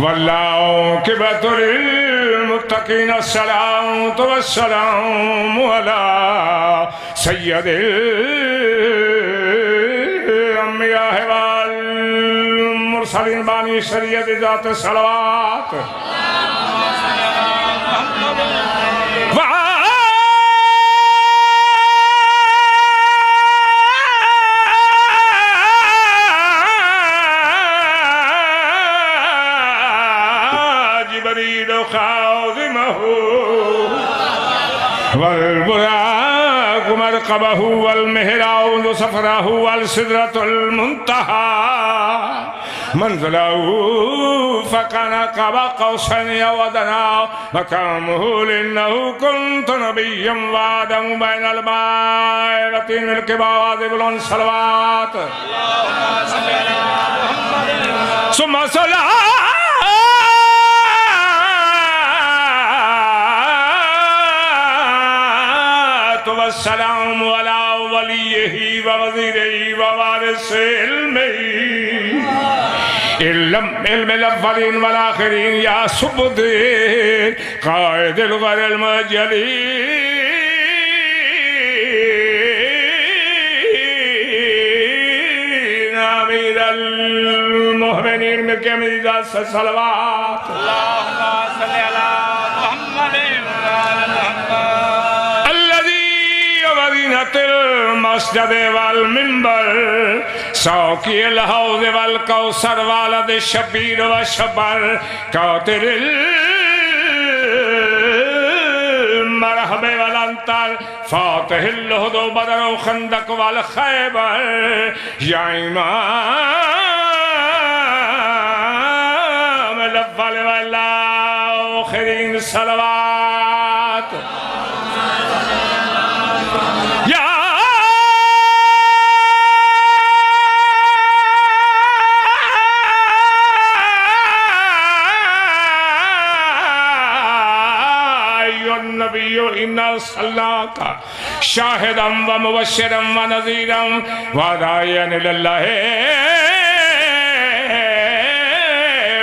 والعاقبۃ للمتقین، الصلاۃ والسلام علی سید الانبیاء والمرسلین، بانی شریعت ذات صلوات والبراق مرقبه والمهراء صفراه والسدرة المنتهى منزله فكان قاب قوسين أو أدنى مقامه لأنه كنت نبيا وعدا بين الماء والطين والكباوات بلند صلوات ثم صلاة والسلام على وليه ووزيره ووارث علمه علم الاولين والآخرين يا سبدين قائد الغر المجلين امير المؤمنين من كميزة صلوات اللهم صل على محمد وعلى محمد المسجد والمنبر سوقي الحوض والكوثر والد الشبير والشبر قاتل المرحب والانتر فاتح اللهد وبدر وخندق والخيبر يا إمام الأول والآخرين صلوات إنا صلاك شاهدا ومبشرا ونذيرا وداعيا إلى الله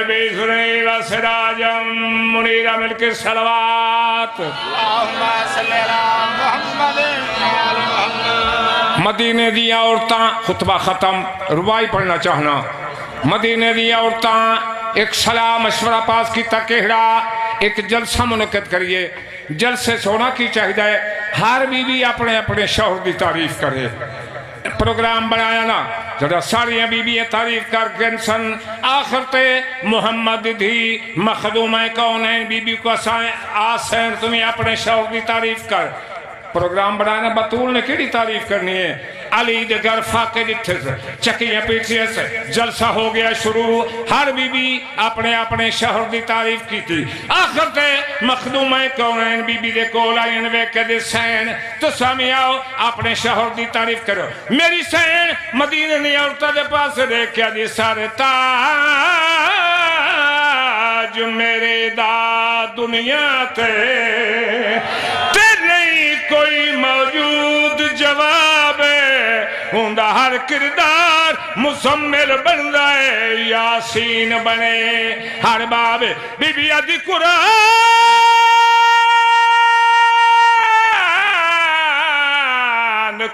بإذنه وسراجا منيرا ملك الصلوات اللهم صل على محمد وعلى محمد۔ مدینے دیا عورتاں خطبہ ختم، ربائی پڑھنا چاہنا۔ مدینے دیا عورتاں ایک صلاح مشورہ پاس کی تکہڑا ایک جلسہ منعقد کریے۔ جلسے سونا کی چاہیے ہر بی بی اپنے اپنے شوہر دی تعریف کرے۔ پروگرام بنایا نا جڑا ساریاں بی بی تعریف کر گنسن آخر تے محمد دی مخدومہ کونین بی بی کو آسین تمہیں اپنے شوہر دی تعریف کر۔ پروگرام بنانا بطول نے کیڑی تعریف کرنی ہے؟ علی دے گھر فاقے جتھے سے چکیاں پیچھے سے جلسہ ہو گیا شروع، ہر بی بی اپنے اپنے شوہر دی تعریف کی تھی۔ آخر تے مخدومہ کونین بی بی دے کولائن ویکے دے سین تو سامی آؤ اپنے شوہر دی تعریف کرو۔ میری سین مدینہ نہیں عورتہ دے پاس دیکھیا دی سارے تاج میرے دا دنیا تے کوئی موجود جواب ہوندہ ہر کردار مسمل بن جائے یاسین بنے ہر باب بی بی آدھی قرآن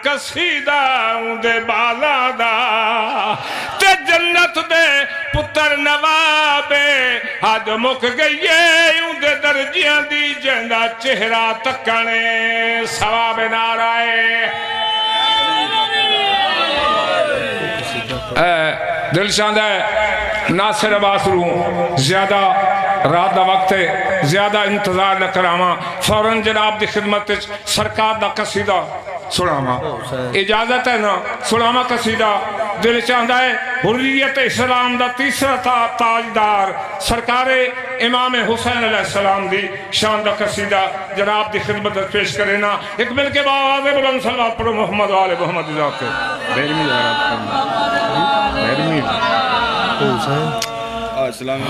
قصیدہ دے بالا دا تے جنت دے پتر نواب جنابے حد مک گئیے اندے درجیاں دی جندہ چہرہ تکنے ثواب نارائے دل چاہتا ہے ناصر عباس رو زیادہ رات دا وقت ہے زیادہ انتظار نہ کراما فوراں جناب دی خدمت سرکار دا قصیدہ سناما اجازت ہے نا سناما قصیدہ دل چاہتا ہے حریت اسلام دا تیسرا تاجدار سرکار امام حسین علیہ السلام دی شان دا قصیدہ جناب دی خدمت پیش کرے نا ایک مل کے باواز بلند صلوات پڑھو محمد والے محمد ذات کے السلام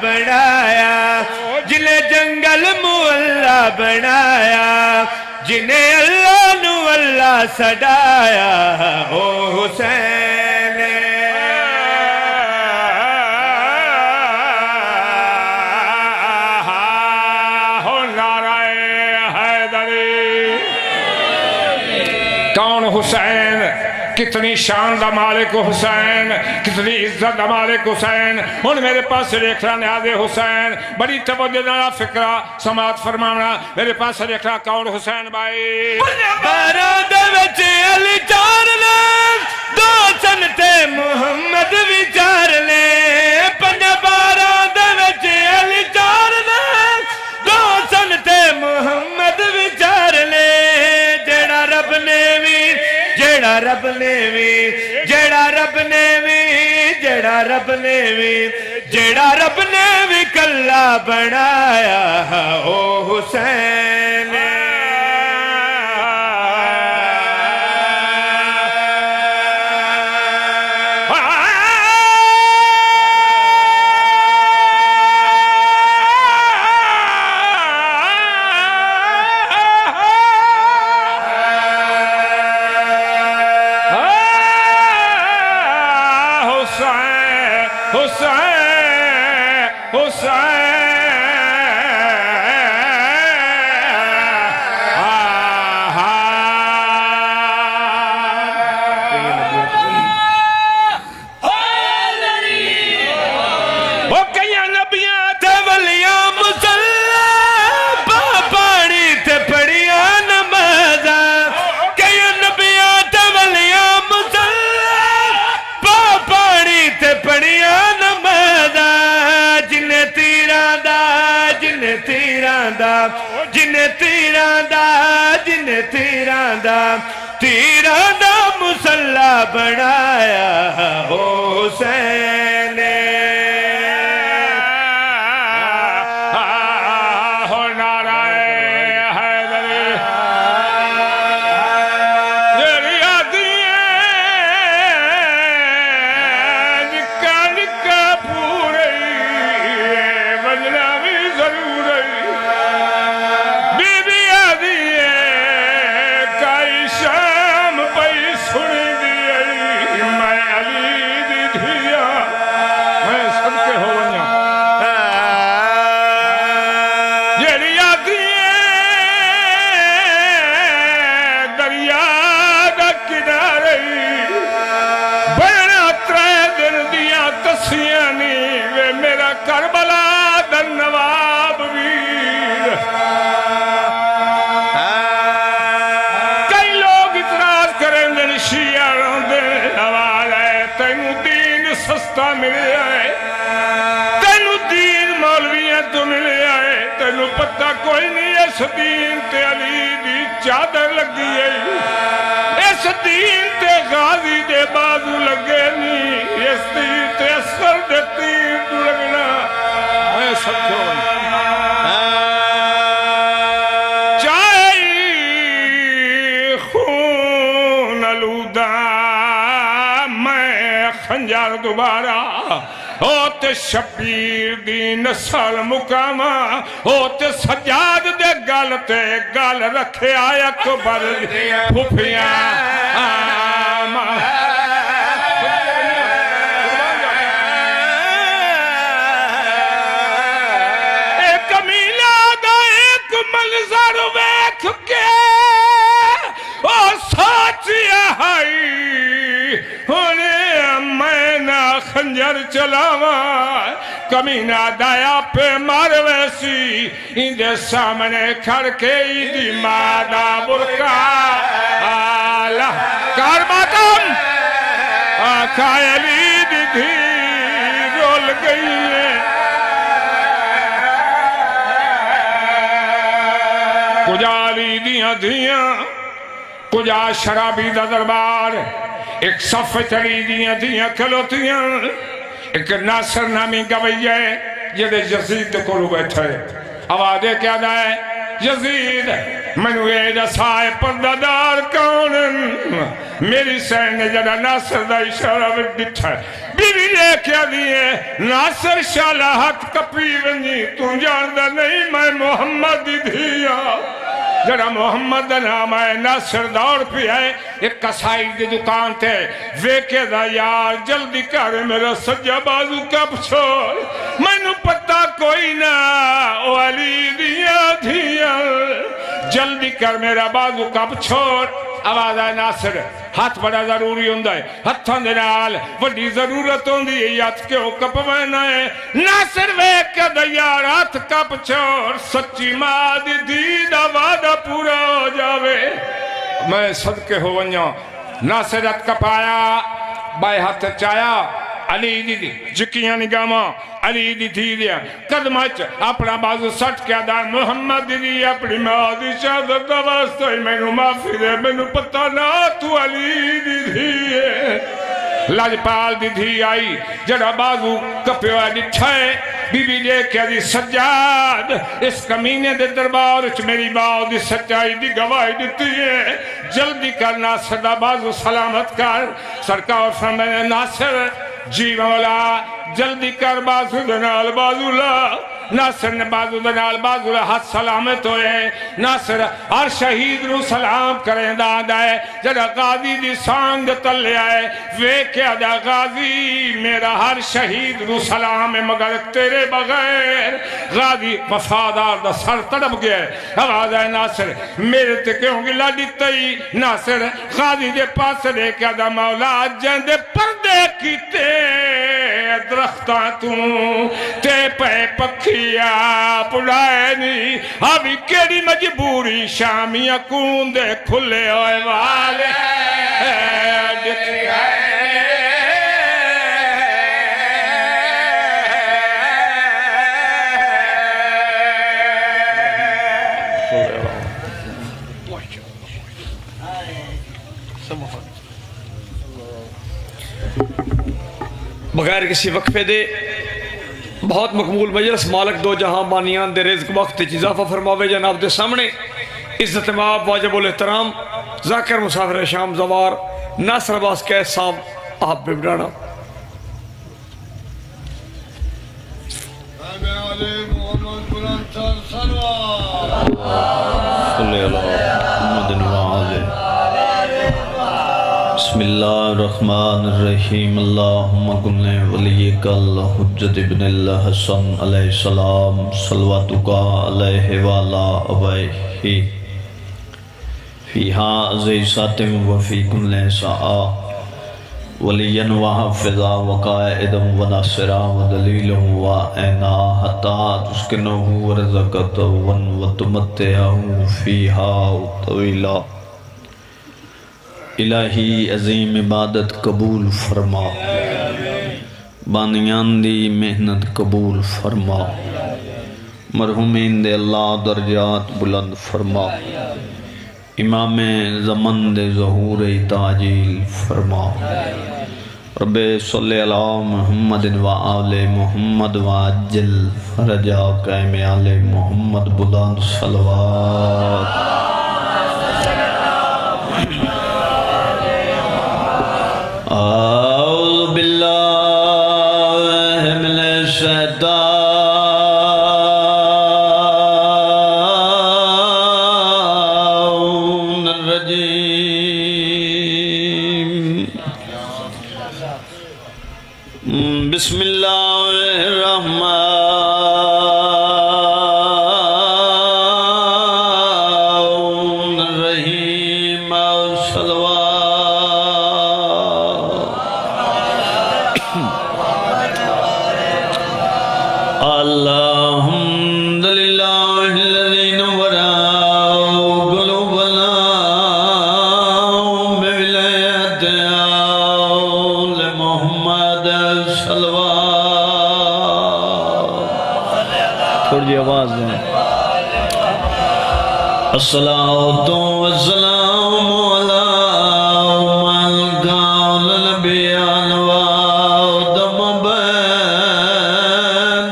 بنایا جنہیں جنگل مولا بنایا جنہیں اللہ نو اللہ سڈایا او حسین ہو نعرہ حیدری کون حسین کتنی شان دا مالک حسین کتنی عزت دا مالک حسین ہن میرے پاس ریکھنا نیاز حسین بڑی توجہ نہ فکرہ سماعت فرمانا میرے پاس ریکھنا کون حسین بھائی بارہ دے وچ علی چار لے دو سنتے محمد وچار لے پنج بارہ دے وچ علی چار لے دو سنتے محمد وچار لے جیڑا رب نے بھی جیڑا رب نے بھی جیڑا رب نے بھی جیڑا رب نے بھی جیڑا رب نے بھی کلا بنایا او حسین تیران دا مسلح بنایا او حسین ہو نعرہ حیدری میری آدھیاں نکا نکا پورئی بجنا بھی ضرور سیانی وے میرا کربلا در نواب ویر کئی لوگ اعتراض کریں دن شیعہ روندے حوال ہے تینو دین سستا ملے آئے تینو دین مولویاں تو ملے آئے تینو پتہ کوئی نہیں اس دین تے علی دی چادر لگی ہے اس دین تے غازی دے بازو لگے نہیں اس دین تے اصغر دے تیر تو لگنا میں سب کو چاہی خون علودہ میں خنجر دوبارہ ہوت شبیر دی نسل مقامہ ہوت سجاد دے گل تے گل رکھے آیا کبر پھوپیاں ایک میلاد ایک منظر ویکھ کے اور ساتھیا ہائی میں نہ خنجر چلاواں کمینہ دایا پہ مار ویسی اندے سامنے کھڑ کے دی مادہ برکا آلہ کار ماتم آقا علی دی دھی رول گئی ہے کجا علی دیاں دیاں کجا شرابی دا دربار ایک صف چڑی دیاں کھلوتیاں ایک ناصر نامی گوئی ہے جدے یزید کو بیٹھے آوازے کیا دائے یزید منو اے دسائے پردادار کونن میری سین نے جدہ ناصر دا اشارہ بٹھا بی بی لے کیا دیئے ناصر شالہت کپی ونجی تو جاندہ نہیں میں محمد دیا جڑا محمد دا نام ہے ناصر دوڑ پہ ہے ایک کسائی دی دکان تے ویکے دا یار جلدی کر میرا سجا بازو کب چھوڑ میں نو پتہ کوئی نہ او علی دیا دیا جلدی کر میرا بازو کب چھوڑ آواز آئے ناصر ہاتھ بڑا ضروری ہوندہ ہے ہتھان دے نال بڑی ضرورت ہوندی ہے یاد کے کپ میں ہے ناصر ویک کے دیار ہاتھ کپ چھوڑ سچی ماں دی دیدہ وعدہ پورا ہو جاوے میں صدقے ہو ونیا ناصر ہاتھ کپ آیا بائے ہاتھ چایا علی دی جکیاں نگاماں علی دی تھی دیا قدمچ اپنا بازو سٹ کیا دا محمد دی اپنی ماں دی شہادت دا واسطہ میں نو معافی دے میں نو پتہ نہ تو علی دی تھی ہے لاجپال دی تھی آئی جڑا بازو کپیوہ ڈٹھائے بی بی لے کیا دی سجاد اس کمینے دے دربار اچھ میری باؤ دی سچائی دی گواہی دیتی ہے جلدی کر ناصر دا بازو سلامت کر سرکار فرمائے ناصر جی مولا جلدی کر بازو دنال بازو لا ناصر نے بازو دنال بازو لا ہاتھ سلامت ہوئے ناصر ہر شہید رو سلام کریں داد آئے جڑا غازی دی سانگ تلے آئے وے کیا دا غازی میرا ہر شہید رو سلام ہے مگر تیرے بغیر غازی وفادار دا سر تڑپ گئے آواز آئے ناصر میرے تے کیوں گی لڑی تئی ناصر غازی دے پاس دے کیا دا مولا جندے پردے کیتے درختاں توں تے پہ پکھیا پڑائے نہیں ابھی کیڑی مجبوری شامیاں کوندے کھلے ہوئے والے بغیر کسی وقفے دے بہت مقبول مجلس مالک دو جہاں بانیان دے رزق وقت اضافہ فرماوے جناب دے سامنے عزت ماب واجب الاحترام ذاکر مسافر شام زوار ناصر عباس کیس صاحب آپ ببرانا بسم اللہ الرحمن الرحیم اللہم قلنے ولیک اللہ حجت ابن اللہ حسن علیہ السلام صلواتکا علیہ والا ابائیہی فیہا عزیزاتم وفی قلنے سعا وليا وحافظا وقائدا وناصرا ودليلا وعينا حتى تسكنه ورزقك وتمتعه فيها طويلا الہی عظیم عبادت قبول فرما بانیان دی محنت قبول فرما مرحومین دے اللہ درجات بلند فرما امام زمن دے ظہور تاجیل فرما رب صلی علی محمد و آل محمد و عجل رجا قائم آل محمد بلند صلوات اعوذ باللہ من الشیطان الرجیم بسم اللہ الرحمن الرحیم الحمدللہ الذی نور قلوبنا بولایت آل محمد صلوات تھوڑی جی آواز دیں الصلاۃ والسلام علی من قال الانبیاء وآدم بین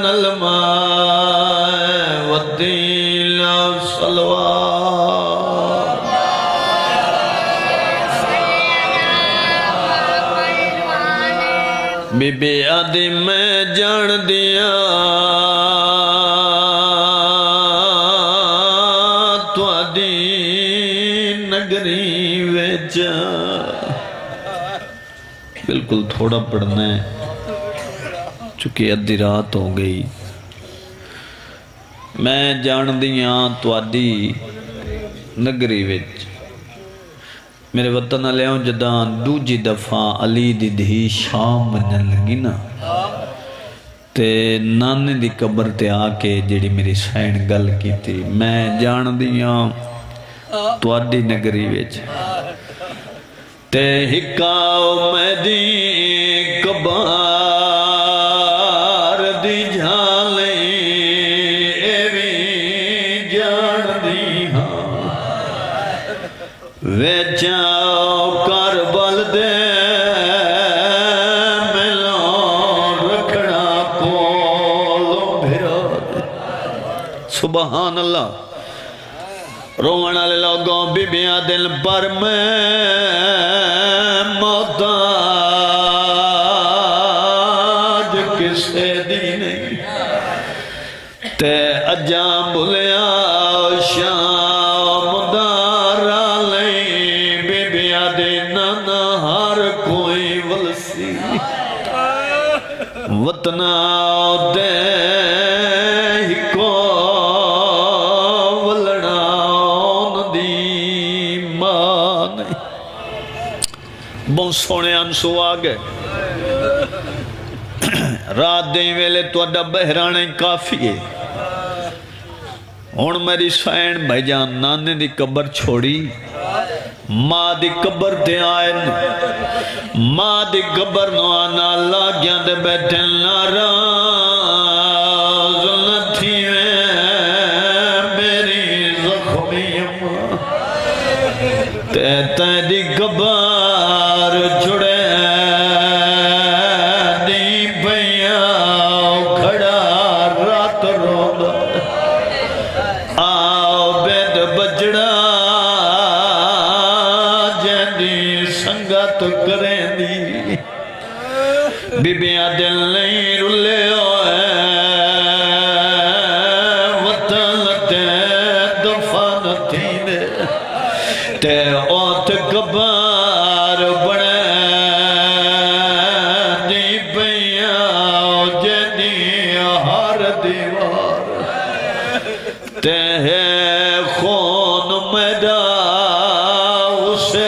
الماء والدین صلوات بی بی آدی میں جان دیا نگری ویچ بالکل تھوڑا پڑھنا ہے چونکہ ادھی رات ہو گئی میں جان دیاں تواڈی نگری ویچ میرے وطن علیہوں جداں دوجی دفعہ علی دی دھی شام منن لگی نا تے نانے دی قبر تے آکے جیڑی میری سائن گل کی تھی میں جان دیاں تواڈی نگری ویچ تے ہکاؤ میں دی کبار دی جھالیں ایوی جان دی ہاں ویچاؤ کربل دے ملوں رکھنا کولو بھرا سبحان اللہ رومن والے لوگوں بیبیاں دل پر میں محتاج کسے دی نہیں تے اجاں بھلیا شام دارا لیں بیبیاں دل نہ ہر کوئی ولسی وطنہ دے بہت سونے انسو آگئے رات دیں ویلے تو اڈا بہرانے کافی ہے ہون میری سائن بھائی جان نانے دی قبر چھوڑی ماں دی قبر دے آئے ماں دی قبر نو آنا لاغیاں دے بیٹھن ناراض نہ تھی میری زخمی اماں تے دی قبر چھڑے دی بھیا کھڑا رات روند آؤ بید بجڑا جیندی سنگت کریں دی بیبیاں دل نہیں رلے ہوئے وطن تے دفن تھی دے تے اوت کبار بڑے دی پیا جدی ہر دیوار تے خون میڈا اسے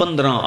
15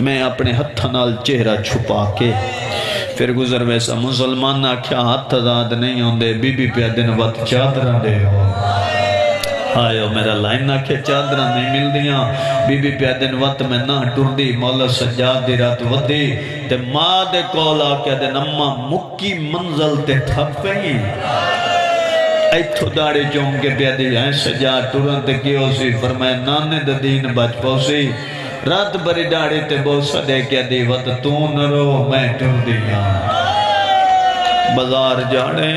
میں اپنے ہتھاں نال چہرہ چھپا کے پھر گزر ویسا مسلمان آکھیا ہاتھ آزاد نہیں ہوندے بی بی پہ دن وقت چادرہ دے ہو آئے میرا لائن آکھیا چادرہ نہیں مل دیاں بی بی پہ دن وقت میں نہ ٹر دی مولا سجاد دی رات ودی تے ماں دے کول آکھیا دن اممہ مکی منزل تے تھک پہی ایتھو داڑی چوم کے پہ دی ہیں سجاد ٹرن تے کیوں سی فرمائے نانے دا دین بچ پوسی رات بری ڈاڑی تے بوسہ دے کیا دی وقت تو نہ رو میں ٹر دیا بازار جانے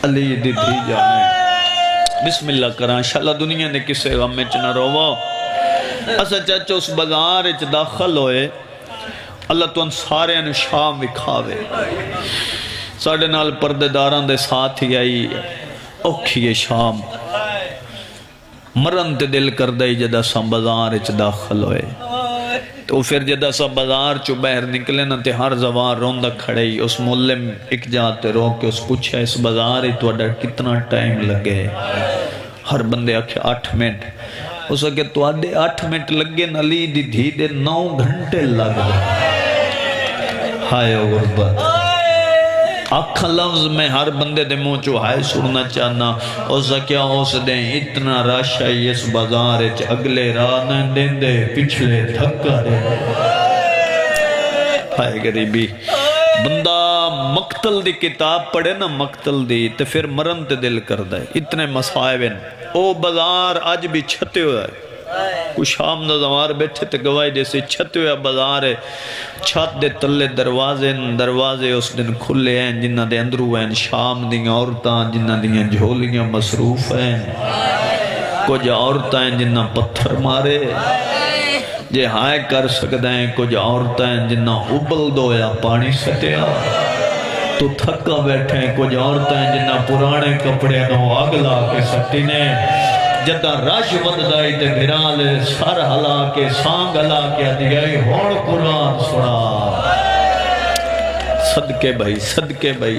علی دی دھی جانے بسم اللہ کران انشاءاللہ دنیا نے کسے غم میں چنہ رو وہ اسا چاچو اس بازار اچ داخل ہوئے اللہ تو ان سارے انو شام وکھاوے ساڑھے نال پردے داران دے ساتھ ہی آئی اوکھیے شام مرن تے دل کر دائی جدہ سا بازار اچ داخل ہوئے تو پھر جدہ سا بازار چو بہر نکلے نا تے ہر زوار روندہ کھڑے اس مولم ایک جاتے رو کے اس پوچھا اس بازار تو اڈر کتنا ٹائم لگے ہر بندے آکھے 8 منٹ اس کہ تو اڈے 8 منٹ لگے نلی دی دھی دے 9 گھنٹے لگ گئے ہائے غربت آکھا لفظ میں ہر بندے دے منہ چو ہائے سننا چاہنا اس کیا اس دیں اتنا راشا اس بازار اچ اگلے راہ نہ دیں دے پچھلے دھکا دے ہائے غریبی بندہ مقتل دی کتاب پڑھے نا مقتل دی تو پھر مرن تے دل کر دے اتنے مسائبن او بازار آج بھی چھتے ہوئے ہے کوئی شام دا زوار بیٹھے تے گواہی جیسے چھتے ہوئے بازار ہے چھت دے تلے دروازے اس دن کھلے ہیں جنہ دے اندرو ہیں شام دیاں عورتاں جنہ دیاں جھولیاں مصروف ہیں کچھ عورتاں ہیں جنہ پتھر مارے جے ہائے کر سکتے ہیں کچھ عورتاں ہیں جنہ ابل دو یا پانی ستیا تو تھکا بیٹھے ہیں کچھ عورتاں ہیں جنہ پرانے کپڑے نو اگلا کے سٹینے جدہ راش وددائی تے بھرالے سر ہلا کے سانگ ہلا کے دیگئی ہوڑ قرآن سنا صدقے بھائی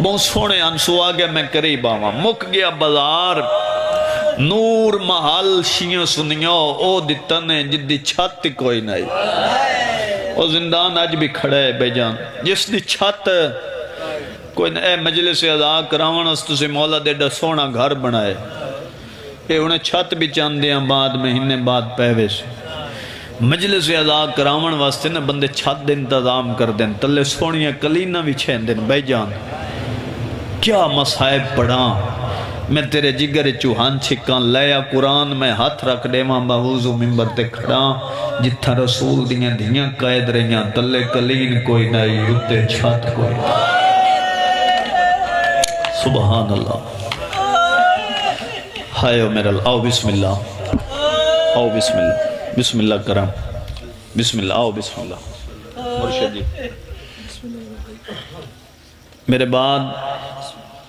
بہت سونے انسو آگے میں قریب آواں مک گیا بازار نور محل شیئں سنیو او دیتنے جدی چھت کوئی نہیں او زندان آج بھی کھڑے ہے بے جان جس دی چھت کوئی اے مجلس ادا کراون اس تو سے مولا دے ڈا سونا گھر بنائے اے انہیں چھت بھی چاندیاں بعد مہینے بعد پہوے سے مجلس ادا کراون واسطے نا بندے چھت دے انتظام کر دیں تلے سونیاں کلینہ بھی چھین دیں بھائی جان کیا مسائب پڑھاں میں تیرے جگر چوہان چھکان لیا قرآن میں ہاتھ رکھ دے ماں بہوزو ممبر تے کھڑاں جتھا رسول دیاں دھیاں قائد رہیاں تلے کلین کوئی نہیں اتے چھت کوئی نہیں سبحان اللہ ہائے میرا اللہ آؤ بسم اللہ کرم بسم اللہ آؤ بسم اللہ مرشد جی میرے بعد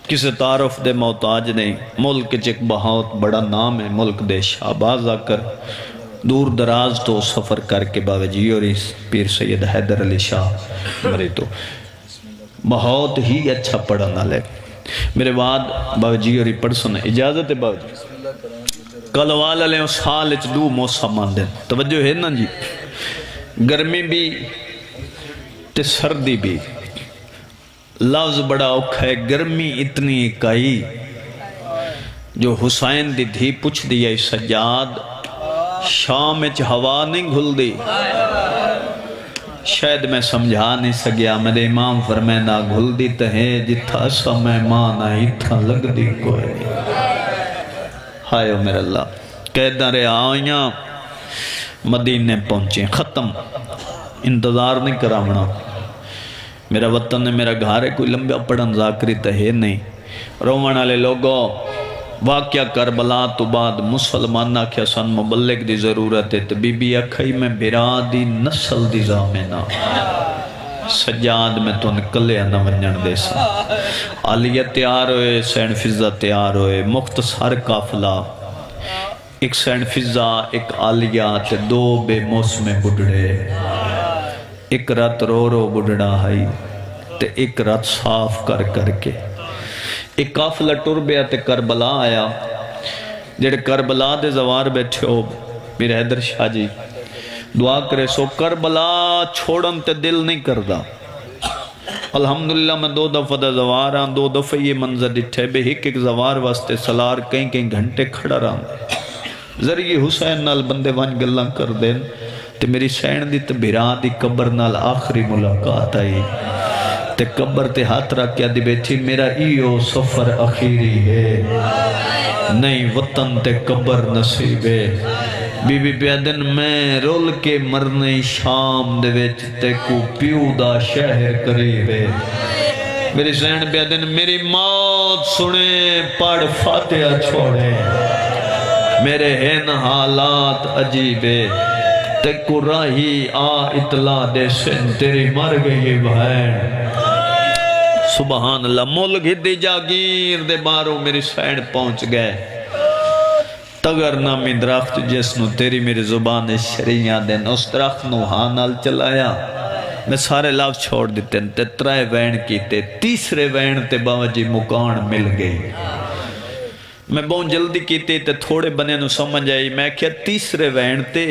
کسی تعارف دے محتاج نہیں ملک چک بہت بڑا نام ہے ملک دے شہباز آ کر دور دراز تو سفر کر کے باوجی اور اس پیر سید حیدر علی شاہ مرے تو بہت ہی اچھا پڑھنا لے میرے بعد باوجی اور پڑھسن اجازت ہے باوجی کل والا لے اس حال اچھ دو موسم آن دیں توجہ ہے نا جی گرمی بھی تے سردی بھی لفظ بڑا اوکھا ہے گرمی اتنی اکائی جو حسین دی دھی پوچھ دیا سجاد شام اچھ ہوا نہیں گھل دی شاید میں سمجھا نہیں سکیا میرے امام فرمائے نہ گھل دی تہے جتھا سا مہمان آئی تھا لگ دی کوئی نہیں ہائے میرے اللہ قیدہ رہے آئیاں مدینے پہنچیں ختم انتظار نہیں کرامنا میرا وطن ہے میرا گھار ہے کوئی لمبیا پڑھن ذاکری تہے نہیں رومن والے لوگوں واقعہ کربلا تو بعد مسلمان نہ کیا سن مبلغ دی ضرورت ہے تو بی بی اکھائی میں برا دی نسل دی زامنہ سجاد میں تو نکلے نہ ونجن دے سا عالیہ تیار ہوئے سین فضہ تیار ہوئے مختصر قافلہ ایک سین فضہ ایک عالیہ تے دو بے موسم بڑھڑے ایک رات رو رو بڑھڑا ہائی تے ایک رات صاف کر کر کے ایک قافلہ ٹر بیا تے کربلا آیا جڑے کربلا دے زوار بیٹھے ہو پیر حیدر شاہ جی دعا کرے سو کربلا چھوڑن تے دل نہیں کردا الحمدللہ میں 2 دفعہ دا زوار ہاں 2 دفعہ یہ منظر ڈٹھے بے ایک زوار واسطے سلار کئی گھنٹے کھڑا رہا ذریعے حسین نال بندے وانج گلاں کر دین تے میری سین دی تے بھرا دی قبر نال آخری ملاقات آئی تے قبر تے ہاتھ رکھ کے دی بیٹھی میرا ایو سفر اخیری ہے نہیں وطن تے قبر نصیب ہے بی بی پیادن میں رول کے مرنے شام دے وچ تے کو پیو دا شہر قریب ہے میری سین پیادن میری موت سنے پڑھ فاتحہ چھوڑے میرے ہیں حالات عجیبے تے کو راہی آ اطلاع دے سن تیری مر گئی بہن سبحان اللہ ملک ہدی جاگیر دے باروں میری سین پہنچ گئے تگر نامی درخت جس نو تیری میری زبان شریعہ دین اس درخت نو ہانال چلایا میں سارے لفظ چھوڑ دیتے تے 3 وین کیتے تیسرے وین تے باوجی مکان مل گئی میں بہت جلدی کیتے تے تھوڑے بنے نو سمجھ آئی میں کیا تیسرے وین تے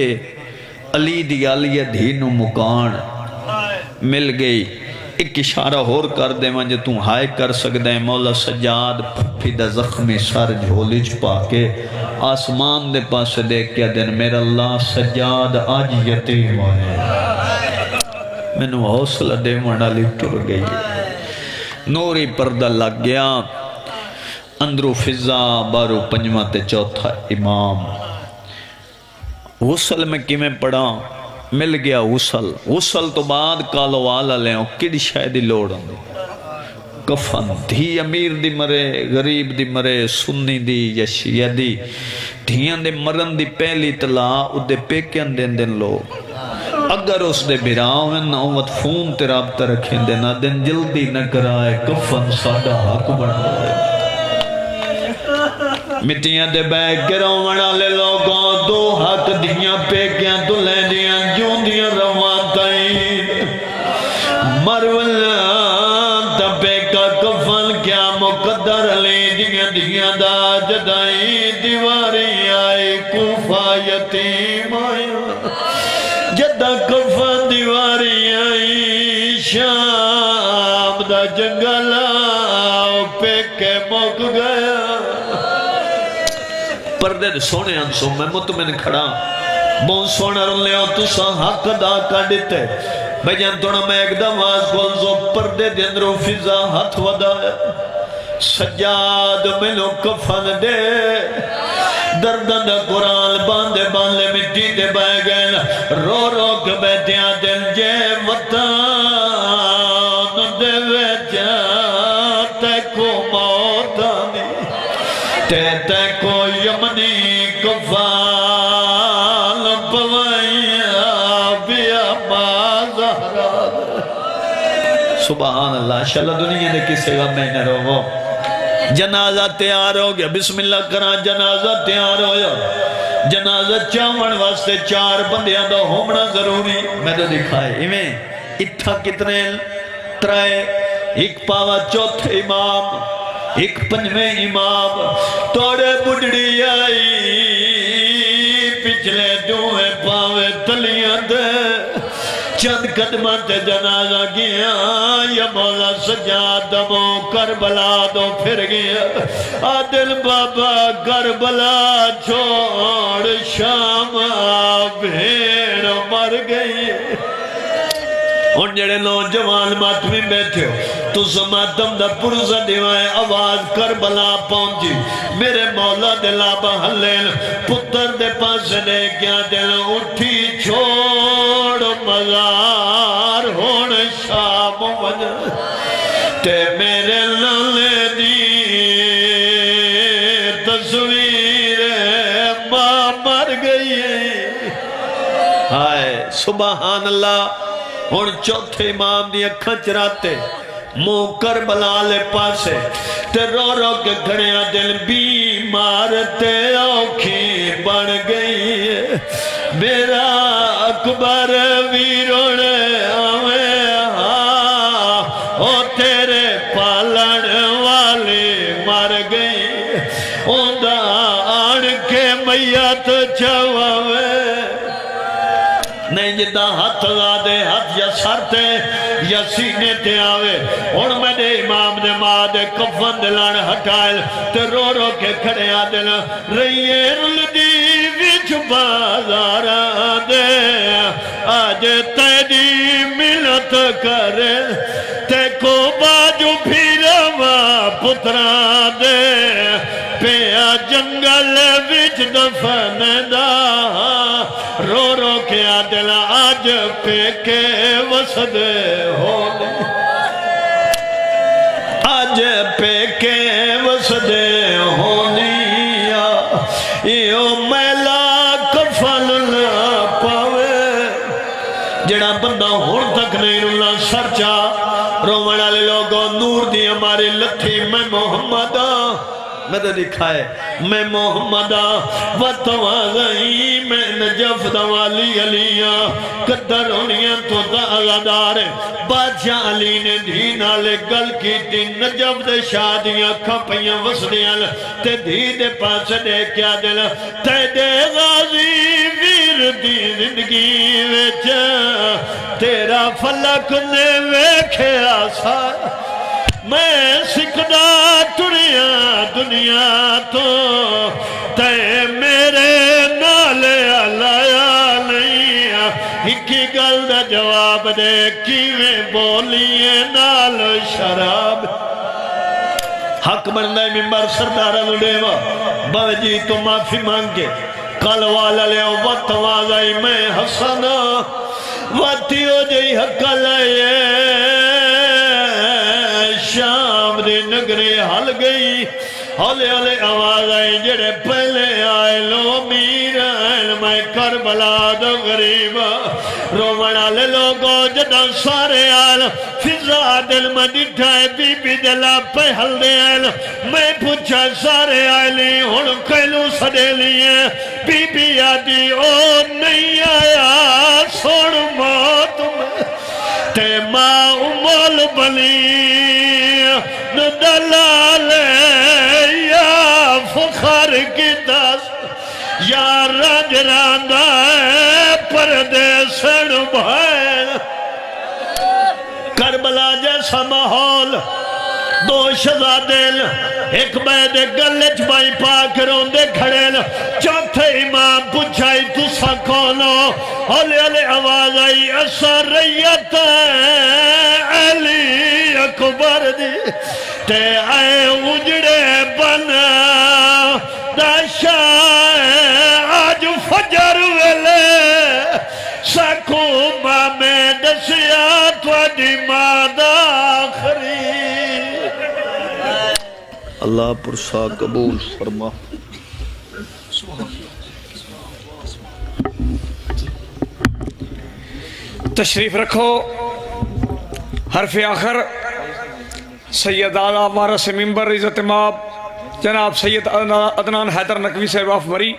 علی دی آلیہ دھینو مکان مل گئی ایک اشارہ ہور کر دے مجھے تم ہائے کر سکتے ہیں مولا سجاد پھپی دا زخمی سر جھولی چھپا کے آسمان دے پاس دیکھ کیا دن میرا اللہ سجاد آج یتیم ہے میں نے حوصلہ دے منالی ٹر گئی نوری پردہ لگ گیا اندرو فضا بارو پنجمہ تے چوتھا امام غسل میں کی میں پڑھا مل گیا غسل تو بعد کالو والا لیں کڑی شاید لوڑ ہوں کفن دھی امیر دی مرے غریب دی مرے سنی دی یا شیعہ دی دھیان دے مرن دی پہلی اطلاع ادھے پیکیاں دن لوگ اگر اس دے بھراؤں ہیں نا امت فون تے رابطہ رکھیں دینا دن جلدی نہ کرائے کفن ساڑھا حق بڑھا ہے مٹیاں دے بیگ گروں وڑا لے لوگوں 2 حق دیاں پیکیاں تو لے دیاں جون دیاں روان تائیں مروان تا پیکا کفن کیا مقدر لے دیاں دا جدائی دیواری آئی کوفہ یتیم آیا جدہ کفن دیواری آئی شام دا جنگلا پیکے موک گیا پردے دے سونے انسو میں مطمئن کھڑا بہت سونا رن لے تو سا حق دا کا دیتے بھائی جان توڑا میں ایک دماز کھولزو پردے دے اندرو فضا ہاتھ ودا سجاد ملو کفن دے دردن قرآن باندے باندے مٹی دے بائے گئے رو رو کے بیٹیاں دل جے وطن دے ویچا تے کو موت آنی تے کو یمنی کفال پوائیا بیا مازہرہ سبحان اللہ شاءاللہ دنیا نے کسی غم میں نہ رو جنازہ تیار ہو گیا بسم اللہ کران جنازہ تیار ہو گیا جنازہ چاون واسطے 4 بندیاں دا ہومنا ضروری میں تو دکھائے ایمیں اتھا کتنے 3 ایک پاوا چوتھے امام ایک پنجویں امام توڑے بڑھڑی آئی پچھلے 2 پاوے تلیاں دے چند قدمت جنازہ گیا یا مولا سجاد دمو کربلا دو پھر گیا عادل بابا کربلا چھوڑ شام بھیڑ مر گئی ان جڑے نوجوان ماتمی بیٹھے ہو تو سماتم دا پرزہ دیوائے آواز کربلا پہنچی میرے مولا دلا بہلین پتر دے پاس دے کیا دل اٹھی چھوڑ مزار ہون شام وجہ تے میرے لالے دی تصویر ماں مر گئی ہائے سبحان اللہ اور چوتھے امام دی اکھاں چراتے مو کربلا لے پاسے تے رو رو کے گھڑیاں دل بیمار تے اوکھی بڑھ گئی میرا اکبر ویروڑے آوے ہاں او تیرے پالن والی مر گئی اون دا آن کے میت چھواوے نہیں جدہ ہاتھ دے ہاتھ یا سر تے یا سینے تے آوے اور میں نے امام نے ماں دے کفن دلان ہٹائل تے رو رو کے کھڑے آدھنا رہیے رلدی وچ بازاران دے آج تیری ملت کرے تے کو باجو پھیروا پتران دے پیا جنگل وچ دفن دا رو رو کے آدھلا آج پہ کے وسدے ہونے آج پہ کے وسدے ہونیا ایو میلا کفن نہ پاوے جڑا بندہ ہون تک نہیں رولنا سرچا رومن والے لوگوں نور دی ہماری لتھی میں محمد میں تو لکھا ہے میں محمد وطوازئی میں نجف دوالی علیہ قدر ہونیاں تو دعوادار بادشاہ علی نے دھی نالے گل کی تھی نجف دے شادیاں کھپیاں وسدیاں تے دھی دے پاس دے کیا دل تے دے غازی ویر دی زندگی وچ تیرا فلک نے ویکھے آسار میں سکھدا ٹریا دنیا تو تے میرے نالے علایا نہیں ہکی گل دا جواب دے کیویں بولیے نال شراب حق بندہ ممبر سردارہ لڑیوا باوجی تو معافی مانگے کل والا لے وقت واضحی میں حسنا وقتیو جی حق لائے شام دی نگری حل گئی ہولے ہولے آواز آئی جڑے پہلے آئے لو میر آئے میں کربلا دو غریبا رومنہ لے لوگو جدہ سارے آئے فضا دل میں ڈٹھائے بی بی دلہ پہ حل دے آئے میں پوچھا سارے آئے لی ہن کہلو سڑے لیے بی بی آدھی او نہیں آیا سوڑ موت میں تے ماں امول بلی ندلالے یا فخر کی دس یا رج راندہ پردے سن بھائن کربلا جیسا ماحول دو شہزادیل ایک بیدے گلچ بائی پاک روندے کھڑیل چوتھے امام پوچھائی تُسا کونو ہولے ہولے آواز آئی اثر ریت علی اکبر دی تے آئے اجڑے بنا داشائے آج فجر ویلے سکو میں دسیا توڑی مادہ آخری اللہ پرسا قبول فرما تشریف رکھو حرف آخر سید اعلیٰ وارث ممبر عزت ماب جناب سید عدنان حیدر نقوی صاحب آف مری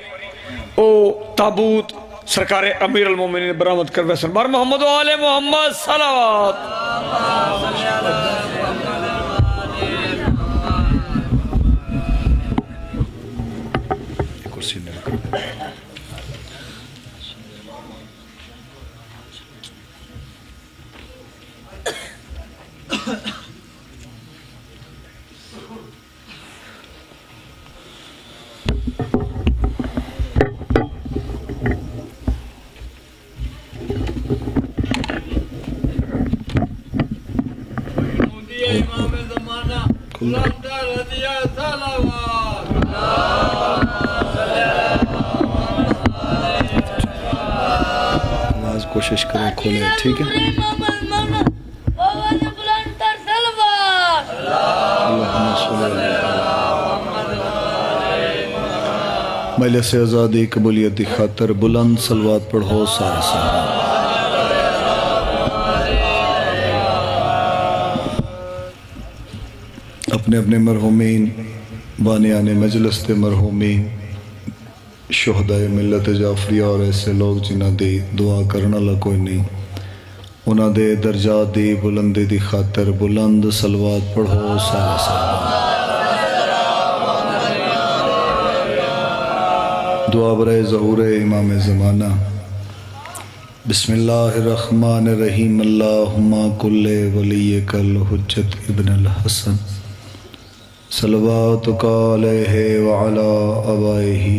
او تابوت سرکار امیر المومنین برآمد کر ویسن بار محمد و آل محمد صلوات کرسی نے رکھو کوشش کریں کھولیں ٹھیک ہے مجلس آزادی قبولیت دی خاطر بلند صلوات پڑھو سارے سارے اپنے اپنے مرحومین بانیان مجلس تے مرحومین شہدائے ملت جعفریہ اور ایسے لوگ جنہ دی دعا کرنا اللہ کوئی نہیں انہ دے درجات دی بلندی دی خاطر بلند صلوات پڑھو سارے سارے دعا برائے ظہور امام زمانہ بسم اللہ الرحمن الرحیم اللہم کل ولیک الحجت ابن الحسن صلواتک علیہ وعلا آبائہ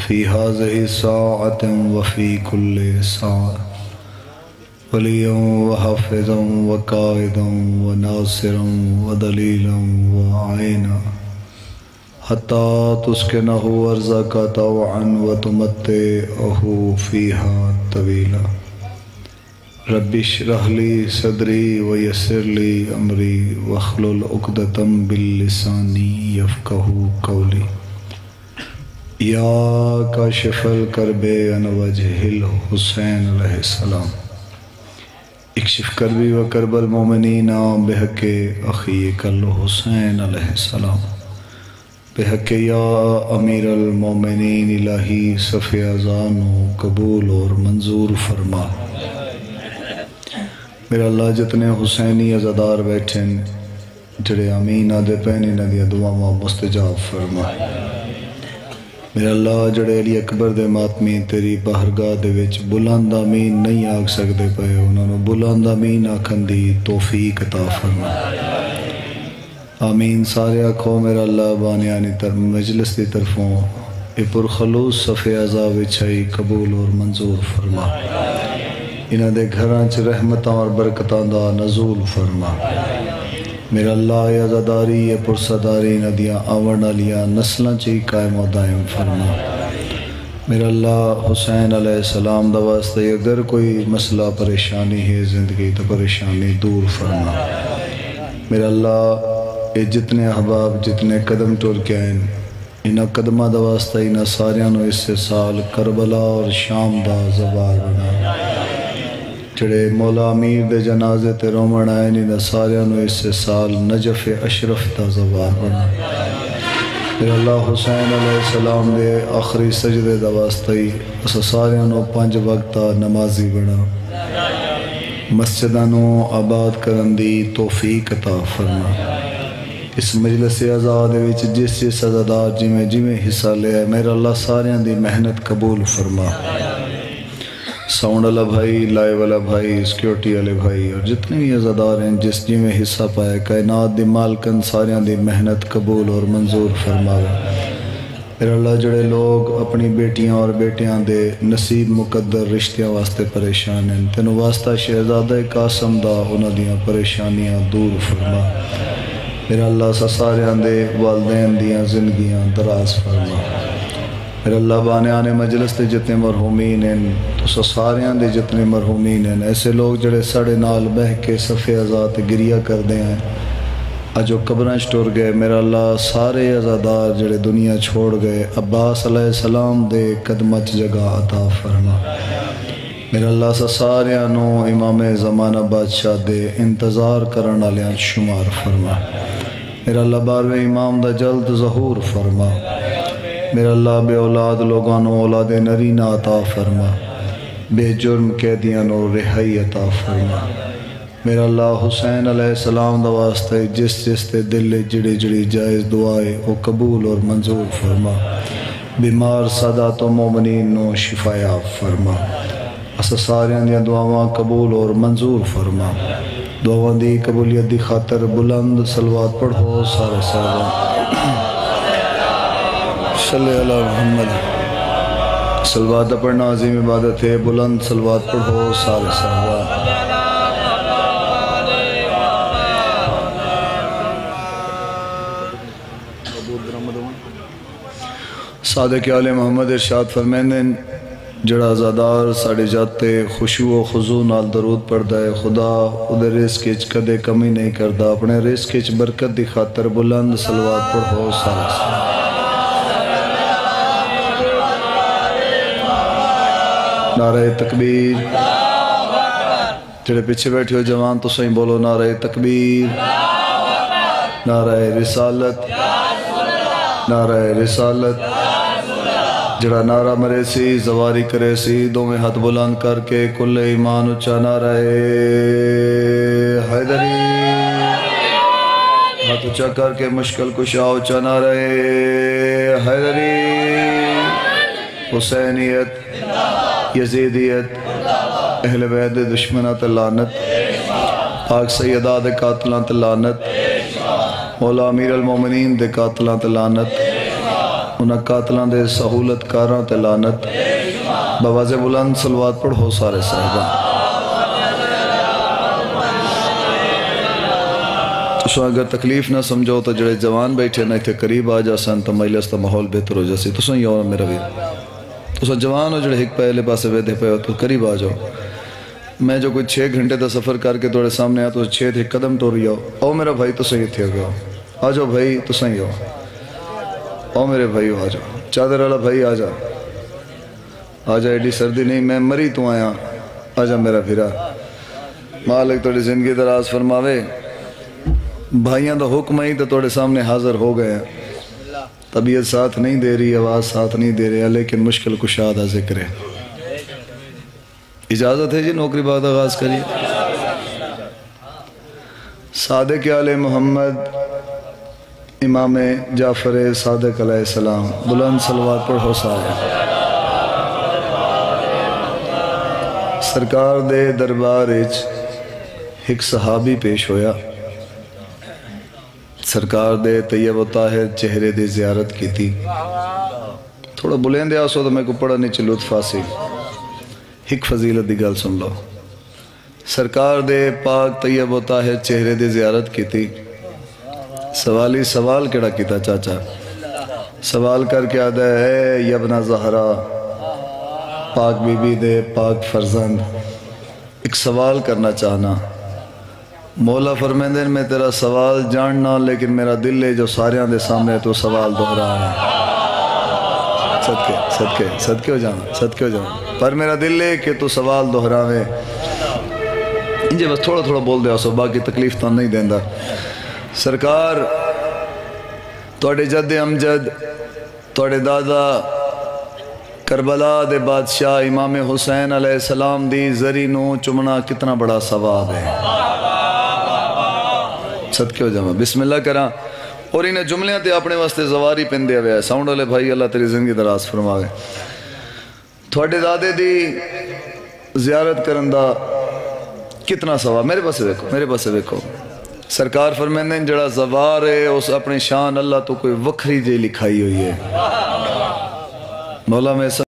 فی ہذہ ساعت وفی کل ساعت ولیاً وحافظاً وقائداً وناصراً ودلیلاً وعینا حتی تسکنہ ارضک طوعاً وتمتعہ فیہا طویلا رب اشرح لی صدری ویسر لی امری واحلل عقدۃ من لسانی یفقہوا قولی یا کاشف الکرب عن وجہ الحسین علیہ السلام اکشف کربی و کرب المومنین بحق اخیک الحسین علیہ السلام بحق یا امیر المومنین الہی صفی اذان و قبول اور منظور فرما۔ میرا اللہ جتنے حسینی عزادار بیٹھیں جڑے امین آدھے پہنے ندیا دعاواں مستجاب فرما۔ میرا اللہ جڑے علی اکبر دے ماتمی تیری بہرگاہ دے وچ بلند آمین نہیں آگ سکتے پے انہوں نے بلند آمین آکھن دی توفیق عطا فرما۔ آمین سارے آکھو میرا اللہ بانیانی مجلس دی طرفوں اے پرخلوص صفِ عزا وچھائی قبول اور منظور فرما۔ انہاں دے گھراں چ رحمتاں اور برکتاں دا نزول فرما۔ میرا اللہ اے عزاداری اے پرصداری ندیاں آون علیاں نسلاں چی قائم و دائم فرما۔ میرا اللہ حسین علیہ السلام دا واسطے اگر کوئی مسئلہ پریشانی ہے زندگی تو پریشانی دور فرما۔ میرا اللہ اے جتنے احباب جتنے قدم ٹر کے آئیں انہاں قدمہ دا واسطہ انہاں ساریاں نو اس سے سال کربلا اور شام دا زوال بنا۔ جڑے مولا امیر دے جنازے تے رومن آئے انہاں ساریاں نو اس سے سال نجف اشرف دا زوال بنا۔ میرا اللہ حسین علیہ السلام دے آخری سجدے دا واسطہ ہی اسا ساریاں نو 5 وقت نمازی بنا۔ مسجداں نو آباد کرن دی توفیق عطا فرما۔ اس مجلس آزاد وچ جس عزادار جویں حصہ لیا میرا اللہ ساریاں دی محنت قبول فرما۔ ساؤنڈ والا بھائی، لائیو والا بھائی، سیکیورٹی والے بھائی اور جتنے بھی عزادار ہیں جس جویں حصہ پائے کائنات دی مالکن ساریاں دی محنت قبول اور منظور فرماوے۔ میرا اللہ جڑے لوگ اپنی بیٹیاں اور بیٹیاں دے نصیب مقدر رشتیاں واسطے پریشان ہیں تینوں واسطہ شہزادہ قاسم دا انہاں دیاں پریشانیاں دور فرما۔ میرا اللہ سا ساریاں دے والدین دیاں زندگیاں دراز فرما۔ میرا اللہ بانیان مجلس دے جتنے مرحومین ہیں تو سا ساریاں دے جتنے مرحومین ہیں ایسے لوگ جڑے ساڑے نال بہ کے صفِ عزا تے گریہ کر دے ہیں اجو قبریں ٹر گئے میرا اللہ سارے عزادار جڑے دنیا چھوڑ گئے عباس علیہ السلام دے قدمت جگہ عطا فرما۔ میرا اللہ سا ساریاں نو امام زمانہ بادشاہ دے انتظار کرن والیاں شمار فرما۔ میرا اللہ 12ویں امام دا جلد ظہور فرما۔ میرا اللہ بے اولاد لوگاں نو اولاد نرینہ عطا فرما۔ بے جرم قیدیاں نو رہائی عطا فرما۔ میرا اللہ حسین علیہ السلام دا واسطے جس تے دل جڑی جڑی جائز دعائے او قبول اور منظور فرما۔ بیمار سادات و مومنین نو شفایاب فرما۔ اسا ساریاں دیاں دعاواں قبول اور منظور فرما۔ دعاواں دی قبولیت دی خاطر بلند صلوات پڑھو سارے صحابہ صلی اللہ محمد۔ صلوات پڑھنا عظیم عبادت ہے، بلند صلوات پڑھو سارے صحابہ۔ صادق آل محمد ارشاد فرمیندے جڑا عزادار ساڑے جاتے خشوع و خضوع نال درود پڑھدا ہے خدا ادھر رزق وچ کدے کمی نہیں کردا۔ اپنے رزق وچ برکت دی خاطر بلند صلوات پڑھو سارے۔ نعرہ تکبیر، جڑے پیچھے بیٹھے ہو جوان تو صحیح بولو نعرہ تکبیر، نعرہ رسالت، نعرہ رسالت۔ جڑا نعرہ مرے سی زواری کرے سی دو میں ہاتھ بلند کر کے کل ایمان اچھا نعرہ حیدری، ہاتھ اچھا کر کے مشکل کشا اچھا نعرہ حیدری، حسینیت، یزیدیت، اہل بیت دے دشمناں تے لعنت، پاک سیدہ دے قاتلاں تے لعنت، مولا امیر المومنین دے قاتلاں تے لعنت، انہاں قاتلاں دے سہولت کاراں تے لعنت۔ بواز بلند صلوات پڑھو سارے صاحبان۔ تو اگر تکلیف نہ سمجھو تو جڑے جوان بیٹھے نہ تھے قریب آ جاسن تو مجلس تا ماحول بہتر ہو جاسی۔ تو ہی اور میرا بھی تو جوان ہو جڑے ایک پہلے پاسے ویدے پہ ہو تو قریب آ جاؤ۔ میں جو کوئی 6 گھنٹے دا سفر کر کے توڑے سامنے آیا تو 6 تھے قدم ٹوری آؤ۔ او میرا بھائی تو صحیح تھے گیا آ جاؤ بھائی تو صحیح ہو۔ او میرے بھائی آ جاؤ، چادر والا بھائی آ جا، آ جا، ایڈی سردی نہیں میں مری تو آیا، آ جا میرا بھیرا۔ مالک توڑی زندگی دراز فرماوے، بھائیاں دا حکم ہی تو توڑے سامنے حاضر ہو گئے ہیں۔ طبیعت ساتھ نہیں دے رہی، آواز ساتھ نہیں دے رہی، لیکن مشکل کشادہ ذکر ہے۔ اجازت ہے جی نوکری بعد آغاز کریے۔ صادق آل محمد امام جعفر صادق علیہ السلام، بلند صلوات پڑھو سارے۔ سرکار دے دربار ایک صحابی پیش ہویا، سرکار دے طیب و طاہر چہرے دی زیارت کی تھی۔ تھوڑا بلند آسو تو میں کو پڑھا نہیں چلو لطفاسی، ایک فضیلت دی گل سن لو۔ سرکار دے پاک طیب و طاہر چہرے دی زیارت کی تھی۔ سوالی سوال کیڑا کیتا چاچا؟ سوال کر کے آدھا ہے یبن زہرا، پاک بی بی دے پاک فرزند، ایک سوال کرنا چاہنا۔ مولا فرمیندے میں تیرا سوال جاننا، لیکن میرا دل ہے جو ساریاں دے سامنے تو سوال دہرا ہے۔ صدقے ہو جانا، پر میرا دل ہے کہ تو سوال دہراوے۔ انجھے بس تھوڑا تھوڑا بول دیا سو، باقی تکلیف تو نہیں دیندہ۔ سرکار توڑے جد امجد، توڑے دادا کربلا دے بادشاہ امام حسین علیہ السلام دی زری نو چمنا کتنا بڑا ثواب ہے۔ صدقے ہو جانا، بسم اللہ کرا۔ اور انہیں جملیاں تے اپنے واسطے زواری پندے ہوئے ہیں۔ ساؤنڈ والے بھائی اللہ تیری زندگی دراز فرماوے۔ تھوڑے دادے دی زیارت کرندہ کتنا ثواب، میرے پاسے دیکھو۔ سرکار فرمیندے جڑا زوار ہے اس اپنی شان اللہ تو کوئی وکھری جے لکھائی ہوئی ہے۔ مولا میں